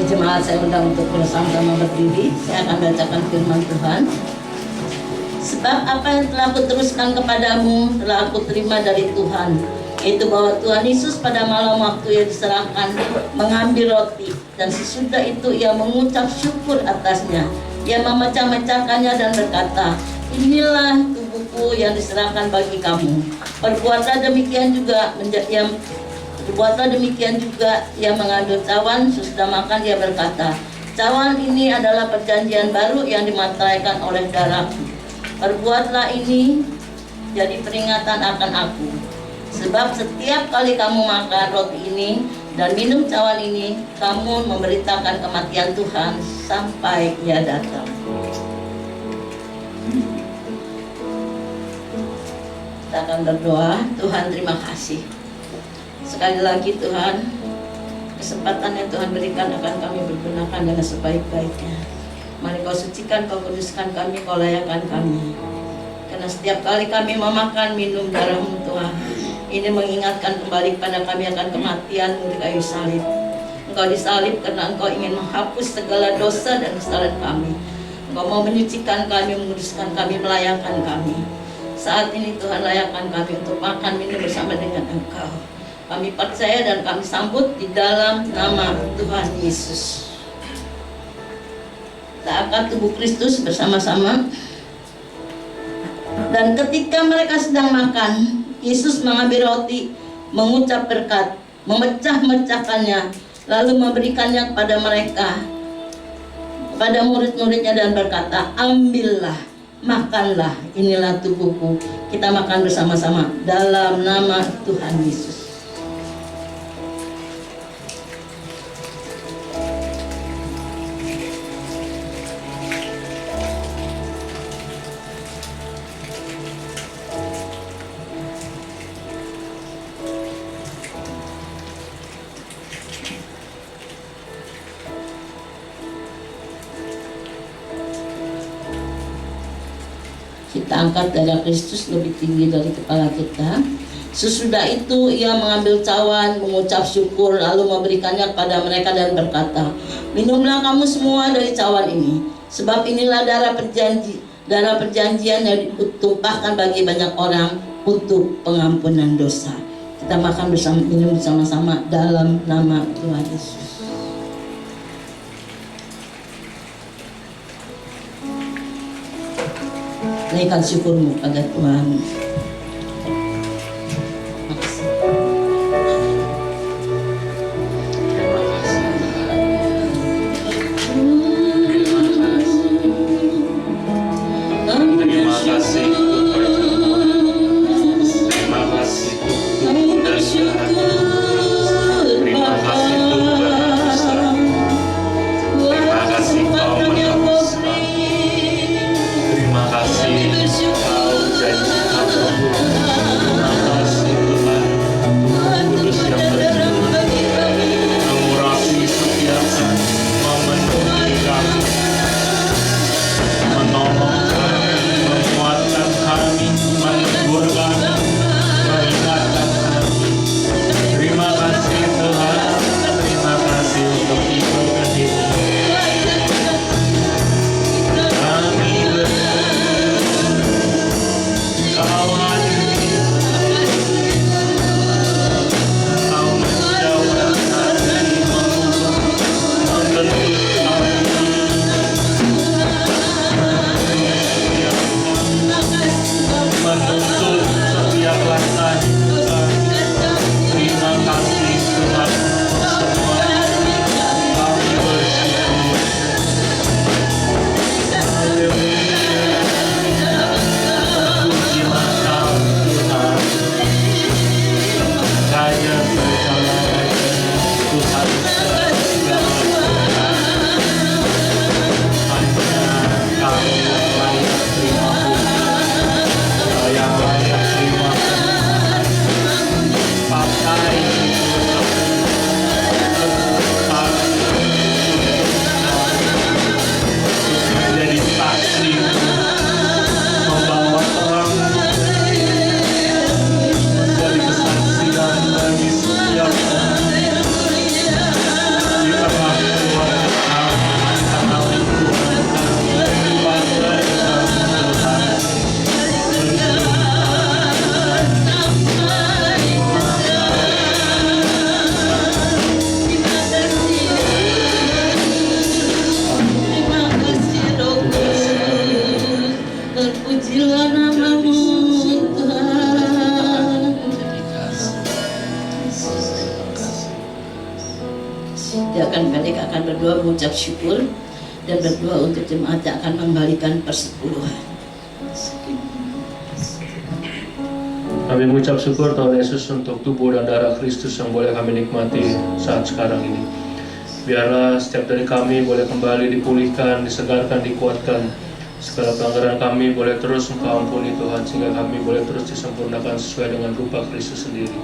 jemaat saya undang untuk bersama-sama berdiri. Saya akan bacakan firman Tuhan. Sebab apa yang telah aku teruskan kepadamu telah aku terima dari Tuhan, yaitu bahwa Tuhan Yesus pada malam waktu ia diserahkan mengambil roti, dan sesudah itu ia mengucap syukur atasnya. Ia memecah-mecahkannya dan berkata, inilah tubuhku yang diserahkan bagi kamu. Perbuatlah demikian juga ia mengambil cawan. Sesudah makan ia berkata, cawan ini adalah perjanjian baru yang dimateraikan oleh darahku. Perbuatlah ini jadi peringatan akan aku. Sebab setiap kali kamu makan roti ini dan minum cawan ini, kamu memberitakan kematian Tuhan sampai ia datang. Kita akan berdoa. Tuhan, terima kasih. Sekali lagi Tuhan, kesempatan yang Tuhan berikan akan kami bergunakan dengan sebaik-baiknya. Mari Kau sucikan, Kau kuduskan kami, Kau layakkan kami. Karena setiap kali kami memakan minum darah-Mu Tuhan, ini mengingatkan kembali kepada kami akan kematian-Mu di kayu salib. Engkau disalib karena Engkau ingin menghapus segala dosa dan kesalahan kami. Engkau mau menyucikan kami, menguduskan kami, melayakkan kami. Saat ini Tuhan, layakkan kami untuk makan minum bersama dengan Engkau. Kami percaya dan kami sambut di dalam nama Tuhan Yesus. Kita angkat tubuh Kristus bersama-sama. Dan ketika mereka sedang makan, Yesus mengambil roti, mengucap berkat, memecah-mecahkannya, lalu memberikannya kepada mereka, kepada murid-muridnya, dan berkata, ambillah, makanlah, inilah tubuhku. Kita makan bersama-sama dalam nama Tuhan Yesus. Kita angkat darah Kristus lebih tinggi dari kepala kita. Sesudah itu ia mengambil cawan, mengucap syukur, lalu memberikannya kepada mereka dan berkata, minumlah kamu semua dari cawan ini, sebab inilah darah perjanjian yang ditumpahkan bagi banyak orang untuk pengampunan dosa. Kita makan bersama, minum bersama-sama dalam nama Tuhan Yesus. Naikkan syukurmu pada Tuhan. Terima kasih untuk perjamuan. Terima kasih untuk tubuh dan darah. Terima kasih Tuhan. Terima kasih Kau menebus kami. Terima kasih Kau janji Dia akan balik, akan berdoa mengucap syukur dan berdoa untuk jemaat yang akan mengembalikan persepuluhan. Kami mengucap syukur Tuhan Yesus untuk tubuh dan darah Kristus yang boleh kami nikmati saat sekarang ini. Biarlah setiap dari kami boleh kembali dipulihkan, disegarkan, dikuatkan. Segala pelanggaran kami boleh terus Engkau ampuni Tuhan, sehingga kami boleh terus disempurnakan sesuai dengan rupa Kristus sendiri.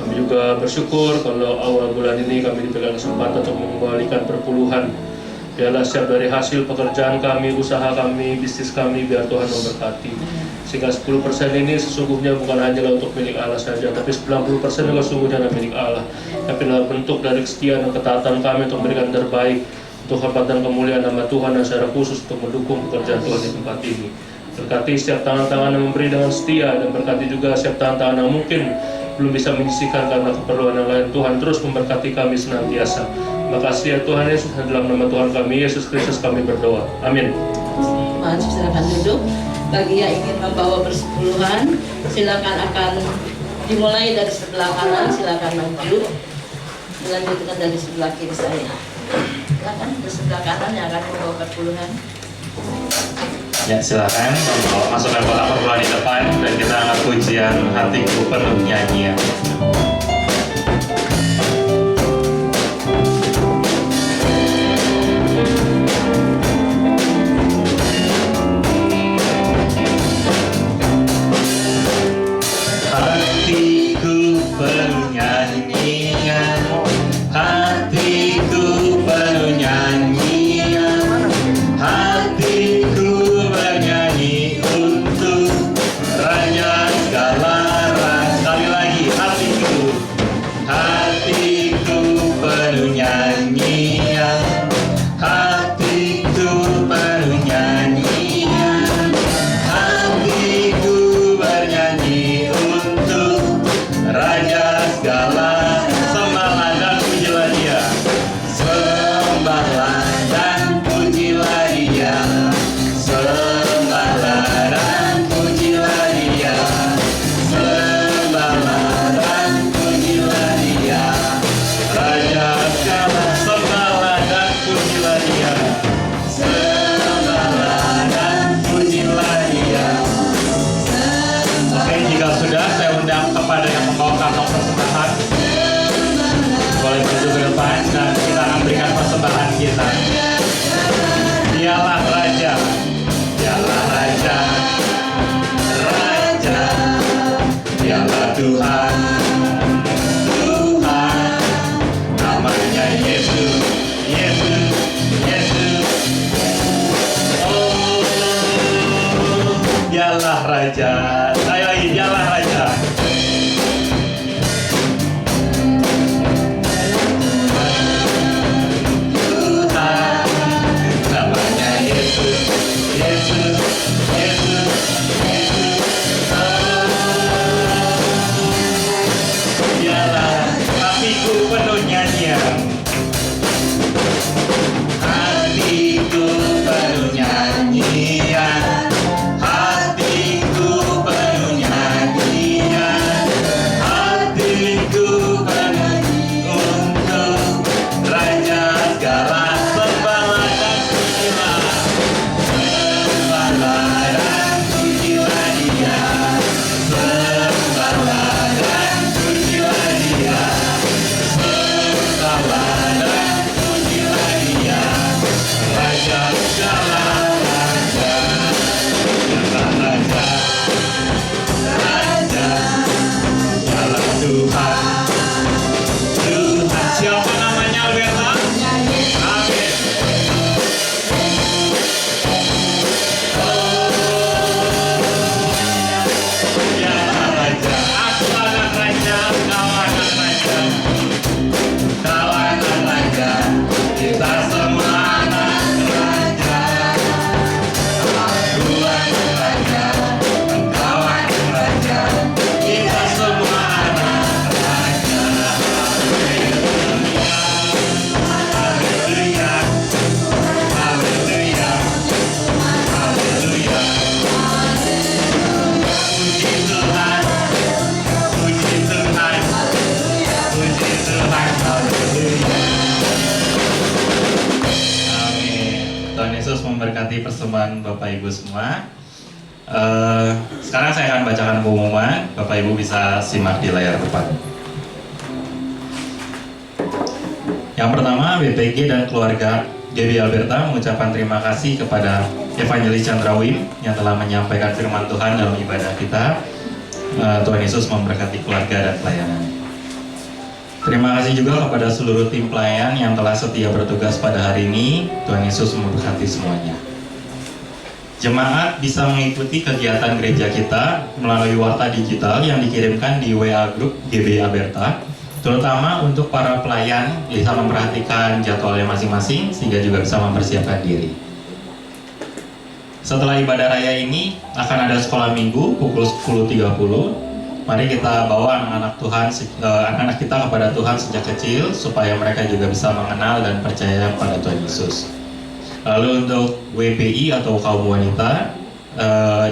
Kami juga bersyukur kalau awal bulan ini kami diberikan kesempatan untuk mengembalikan perpuluhan. Biarlah setiap dari hasil pekerjaan kami, usaha kami, bisnis kami, biar Tuhan memberkati. Sehingga 10% ini sesungguhnya bukan hanyalah untuk milik Allah saja, tapi 90% juga sesungguhnya adalah milik Allah. Tapi adalah bentuk dari kesetiaan dan ketaatan kami untuk memberikan terbaik untuk hormat dan kemuliaan nama Tuhan, dan secara khusus untuk mendukung pekerjaan Tuhan di tempat ini. Berkati setiap tangan-tangan yang memberi dengan setia, dan berkati juga setiap tangan-tangan yang mungkin belum bisa menyisihkan karena keperluan yang lain. Tuhan terus memberkati kami senantiasa. Makasih ya Tuhan Yesus, dalam nama Tuhan kami Yesus Kristus kami berdoa. Amin. Mari silakan duduk. Bagi yang ingin membawa persepuluhan, silakan akan dimulai dari sebelah kanan, silakan maju. Dilanjutkan dari sebelah kiri saya. Silakan dari sebelah kanan yang akan membawa persepuluhan. Ya silakan masukkan kotak perpuluhan di depan dan kita angkat pujian hatiku penuh nyanyian. Hatiku penuh nyanyian, hatiku penuh nyanyian, hatiku bernyanyi untuk Raja segala ras. Sekali lagi, hatiku penuh nyanyian, hatiku penuh nyanyian, hatiku bernyanyi untuk Raja segala. Sembahlah dan pujilah Dia, sembahlah dan pujilah Dia, sembahlah dan pujilah Dia, sembahlah dan pujilah Dia, Raja segala. Sembahlah dan pujilah Dia, sembahlah dan pujilah Dia. Oke, jika sudah, saya undang kepada yang membawa kantong persembahan boleh maju ke depan dan kita akan berikan persembahan kita. Dialah Raja, Dialah Raja, Raja, Dialah Tuhan, Tuhan, namanya Yesus, Yesus, Yesus. Oh, Dialah Raja. Ayo lagi, Dialah Raja. Tuhan, menikmati persembahan Bapak Ibu semua. Sekarang saya akan bacakan pengumuman. Bapak Ibu bisa simak di layar depan. Yang pertama, BPG dan keluarga GB Alberta mengucapkan terima kasih kepada Evangelis Chandra Wim yang telah menyampaikan firman Tuhan dalam ibadah kita. Tuhan Yesus memberkati keluarga dan pelayanan. Terima kasih juga kepada seluruh tim pelayan yang telah setia bertugas pada hari ini. Tuhan Yesus memberkati semuanya. Jemaat bisa mengikuti kegiatan gereja kita melalui warta digital yang dikirimkan di WA Group GB Alberta, terutama untuk para pelayan bisa memperhatikan jadwalnya masing-masing sehingga juga bisa mempersiapkan diri. Setelah ibadah raya ini akan ada sekolah minggu pukul 10.30. Mari kita bawa anak-anak Tuhan, anak-anak kita kepada Tuhan sejak kecil supaya mereka juga bisa mengenal dan percaya pada Tuhan Yesus. Lalu untuk WBI atau kaum wanita,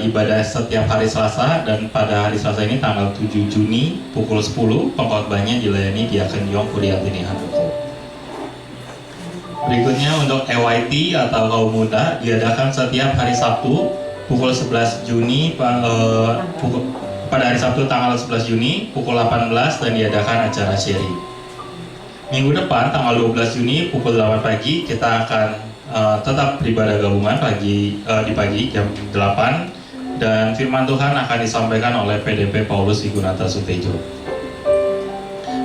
ibadah setiap hari Selasa, dan pada hari Selasa ini tanggal 7 Juni pukul 10 pengkhotbahnya dilayani Diaken Yong Kuriatini Handoko. Berikutnya untuk EYT atau kaum muda diadakan setiap hari Sabtu pukul 11 Juni pada hari Sabtu tanggal 11 Juni pukul 18 dan diadakan acara sharing. Minggu depan tanggal 12 Juni pukul 8 pagi kita akan tetap beribadah gabungan di pagi jam 8 dan firman Tuhan akan disampaikan oleh PDP Paulus Wigunata Sutejo.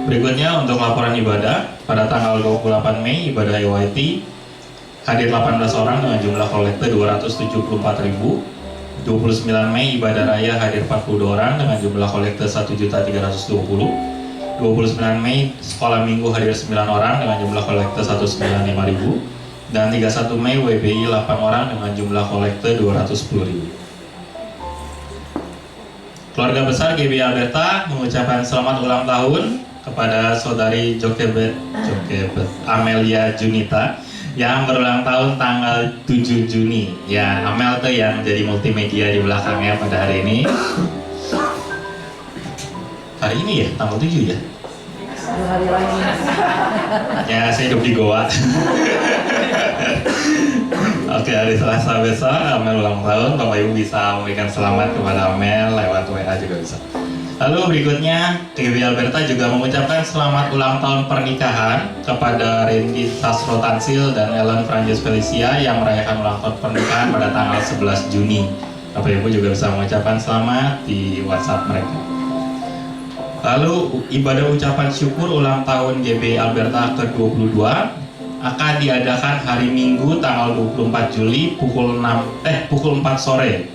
Berikutnya untuk laporan ibadah pada tanggal 28 Mei ibadah EYT hadir 18 orang dengan jumlah kolekte 274.000. 29 Mei ibadah raya hadir 42 orang dengan jumlah kolekte 1.320. 29 Mei sekolah minggu hadir 9 orang dengan jumlah kolekte 195.000. Dan 31 Mei WBI 8 orang dengan jumlah kolekte 210.000. Keluarga besar GB Alberta mengucapkan selamat ulang tahun kepada saudari Jokebet Amelia Junita yang berulang tahun tanggal 7 Juni. Ya, Amel tuh yang jadi multimedia di belakangnya pada hari ini. Hari ini ya, tanggal 7 ya? 2 hari lagi. Ya, saya hidup di Goa. Oke, hari Selasa besok Amel ulang tahun. Bapak Ibu bisa memberikan selamat kepada Amel lewat WA juga bisa. Lalu berikutnya GB Alberta juga mengucapkan selamat ulang tahun pernikahan kepada Randy Sasro Tansil dan Ellen Frances Felicia yang merayakan ulang tahun pernikahan pada tanggal 11 Juni. Bapak Ibu juga bisa mengucapkan selamat di WhatsApp mereka. Lalu ibadah ucapan syukur ulang tahun GB Alberta ke-22 akan diadakan hari Minggu tanggal 24 Juli pukul 4 sore.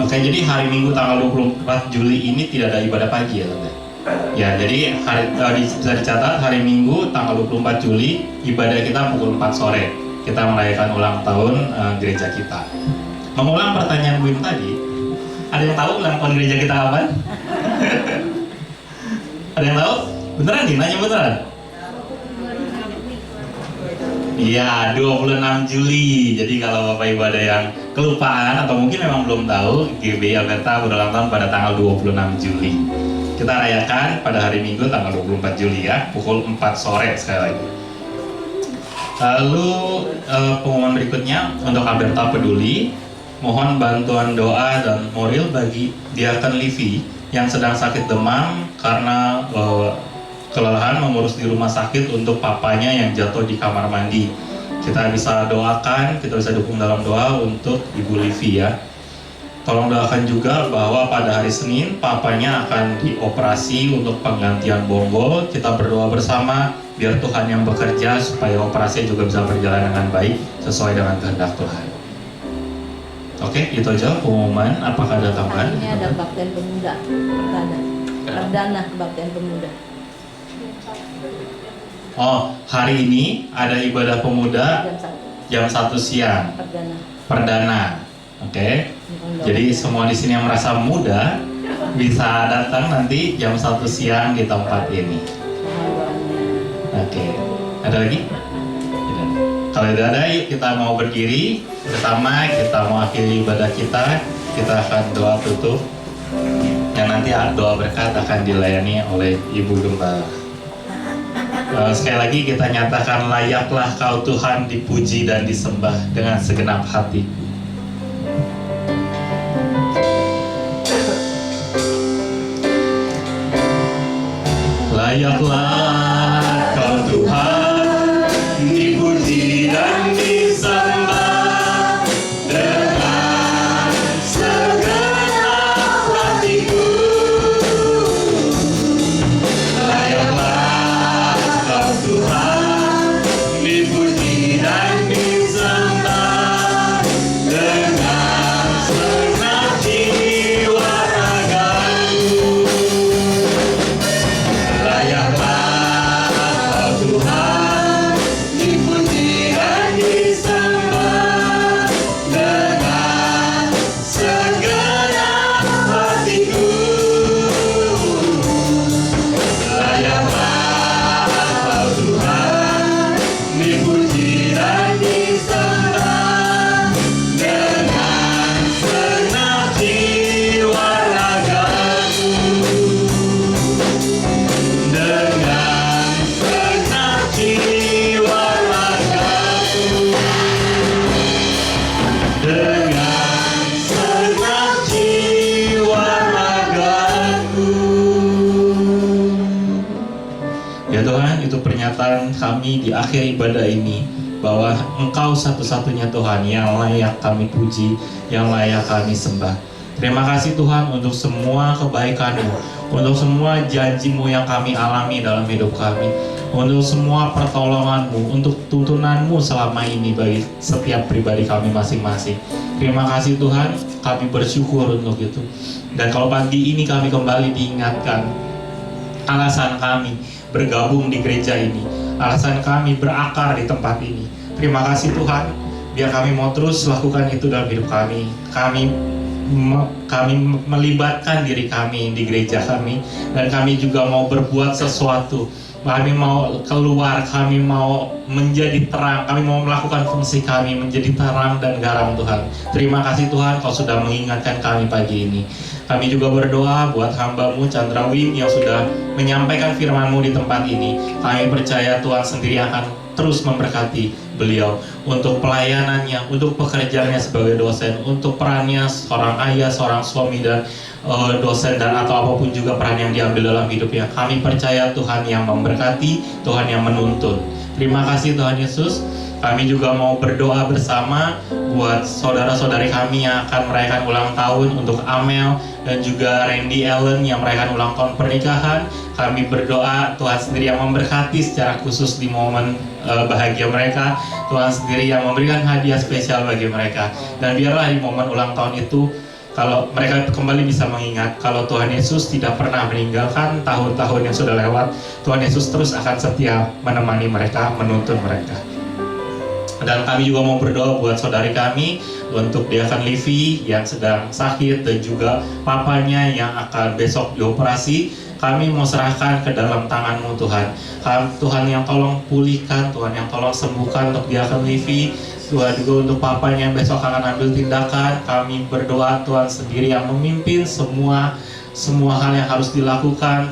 Oke, jadi hari Minggu tanggal 24 Juli ini tidak ada ibadah pagi ya, Tante? Ya, jadi bisa dicatat hari Minggu tanggal 24 Juli ibadah kita pukul 4 sore. Kita merayakan ulang tahun gereja kita. Mengulang pertanyaan Bu Im tadi, ada yang tahu ulang tahun gereja kita kapan? Ada yang tahu? Beneran nih, nanya beneran? Iya, 26 Juli. Jadi kalau Bapak Ibu ada yang kelupaan atau mungkin memang belum tahu, GB Alberta berulang tahun pada tanggal 26 Juli. Kita rayakan pada hari Minggu tanggal 24 Juli ya, pukul 4 sore sekali lagi. Lalu pengumuman berikutnya untuk Alberta Peduli, mohon bantuan doa dan moral bagi Diaken Livi yang sedang sakit demam karena kelelahan mengurus di rumah sakit untuk papanya yang jatuh di kamar mandi. Kita bisa doakan, kita bisa dukung dalam doa untuk Ibu Livi ya. Tolong doakan juga bahwa pada hari Senin papanya akan dioperasi untuk penggantian bonggol. Kita berdoa bersama biar Tuhan yang bekerja supaya operasi juga bisa berjalan dengan baik sesuai dengan kehendak Tuhan. Oke, itu aja pengumuman. Apakah ada tambahan? Ini ada kebaktian pemuda perdana kebaktian pemuda. Oh, hari ini ada ibadah pemuda jam 1 siang. Perdana. Oke. Jadi semua di sini yang merasa muda bisa datang nanti jam 1 siang di tempat ini. Oke. Ada lagi? Tidak. Kalau tidak ada, yuk kita mau berdiri bersama, kita mau akhiri ibadah kita. Kita akan doa tutup. Yang nanti doa berkat akan dilayani oleh Ibu Gembala. Sekali lagi kita nyatakan layaklah Kau Tuhan dipuji dan disembah dengan segenap hati. Layaklah Kau Tuhan dipuji dan disembah dengan segenap hatiku. Layaklah Kau Tuhan dipuji dan disembah dengan segenap jiwa ragaku. Layaklah Kau Tuhan dipuji dan disembah dengan segenap hatiku. Layaklah Kau Tuhan dipuji dan disembah dengan segenap jiwa ragaku. Dengan segenap jiwa ragaku. Dengan segenap jiwa ragaku. Ya Tuhan, itu pernyataan kami di akhir ibadah ini, bahwa Engkau satu-satunya Tuhan yang layak kami puji, yang layak kami sembah. Terima kasih Tuhan untuk semua kebaikan-Mu, untuk semua janji-Mu yang kami alami dalam hidup kami, untuk semua pertolongan-Mu, untuk tuntunan-Mu selama ini bagi setiap pribadi kami masing-masing. Terima kasih Tuhan, kami bersyukur untuk itu. Dan kalau pagi ini kami kembali diingatkan alasan kami bergabung di gereja ini, alasan kami berakar di tempat ini. Terima kasih Tuhan, biar kami mau terus lakukan itu dalam hidup kami. Kami melibatkan diri kami di gereja kami, dan kami juga mau berbuat sesuatu. Kami mau keluar, kami mau menjadi terang, kami mau melakukan fungsi kami menjadi terang dan garam Tuhan. Terima kasih Tuhan, Kau sudah mengingatkan kami pagi ini. Kami juga berdoa buat hamba-Mu Chandra Wim yang sudah menyampaikan firman-Mu di tempat ini. Kami percaya Tuhan sendiri akan terus memberkati beliau untuk pelayanannya, untuk pekerjaannya sebagai dosen, untuk perannya seorang ayah, seorang suami dan dosen, dan atau apapun juga peran yang diambil dalam hidupnya. Kami percaya Tuhan yang memberkati, Tuhan yang menuntun. Terima kasih Tuhan Yesus. Kami juga mau berdoa bersama buat saudara-saudari kami yang akan merayakan ulang tahun, untuk Amel dan juga Randy Allen yang merayakan ulang tahun pernikahan. Kami berdoa Tuhan sendiri yang memberkati secara khusus di momen bahagia mereka. Tuhan sendiri yang memberikan hadiah spesial bagi mereka. Dan biarlah di momen ulang tahun itu, kalau mereka kembali bisa mengingat kalau Tuhan Yesus tidak pernah meninggalkan tahun-tahun yang sudah lewat. Tuhan Yesus terus akan setia menemani mereka, menuntun mereka. Dan kami juga mau berdoa buat saudari kami, untuk Diakan Livi yang sedang sakit, dan juga papanya yang akan besok dioperasi. Kami mau serahkan ke dalam tangan-Mu Tuhan. Tuhan yang tolong pulihkan, Tuhan yang tolong sembuhkan untuk Diakan Livi. Tuhan juga untuk papanya yang besok akan ambil tindakan. Kami berdoa Tuhan sendiri yang memimpin semua hal yang harus dilakukan,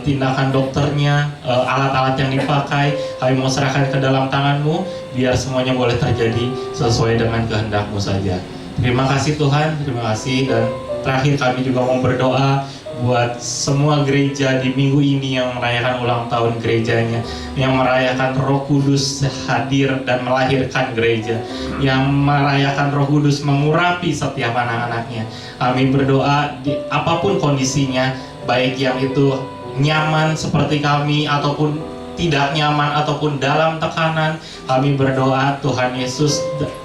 tindakan dokternya, alat-alat yang dipakai. Kami mau serahkan ke dalam tangan-Mu, biar semuanya boleh terjadi sesuai dengan kehendak-Mu saja. Terima kasih Tuhan, terima kasih. Dan terakhir kami juga mau berdoa buat semua gereja di minggu ini yang merayakan ulang tahun gerejanya, yang merayakan Roh Kudus hadir dan melahirkan gereja, yang merayakan Roh Kudus mengurapi setiap anak-anaknya. Kami berdoa apapun kondisinya, baik yang itu nyaman seperti kami ataupun tidak nyaman ataupun dalam tekanan, kami berdoa Tuhan Yesus,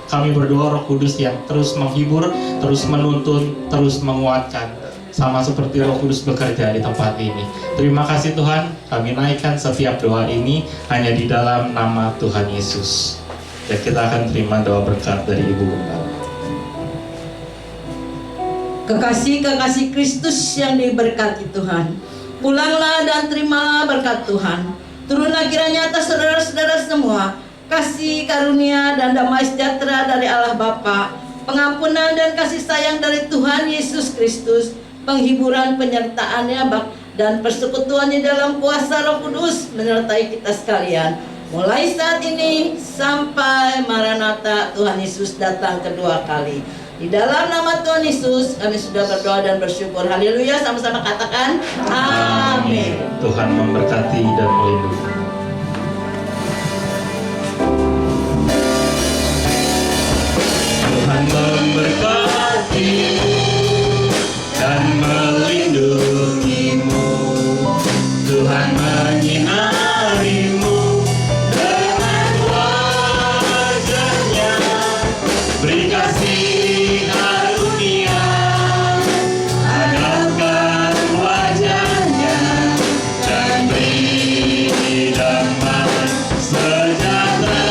kami berdoa Roh Kudus yang terus menghibur, terus menuntun, terus menguatkan, sama seperti Roh Kudus bekerja di tempat ini. Terima kasih Tuhan, kami naikkan setiap doa ini hanya di dalam nama Tuhan Yesus. Dan kita akan terima doa berkat dari Ibu Gembala. Kekasih-kekasih Kristus yang diberkati Tuhan, pulanglah dan terimalah berkat Tuhan. Turunlah kiranya atas saudara-saudara semua kasih karunia dan damai sejahtera dari Allah Bapa, pengampunan dan kasih sayang dari Tuhan Yesus Kristus, penghiburan penyertaannya dan persekutuan di dalam kuasa Roh Kudus menyertai kita sekalian. Mulai saat ini sampai Maranatha Tuhan Yesus datang kedua kali. Di dalam nama Tuhan Yesus kami sudah berdoa dan bersyukur. Haleluya, sama-sama katakan amin. Tuhan memberkati dan melindungi. Tuhan memberkatimu dan melindungimu. Tuhan menyinarimu dengan wajah-Nya, beri kasih karunia, hadapkan wajah-Nya, dan beri damai sejahtera.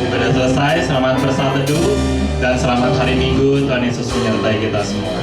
Sudah selesai, selamat bersaat teduh dan selamat hari Minggu. Tuhan Yesus menyertai kita semua.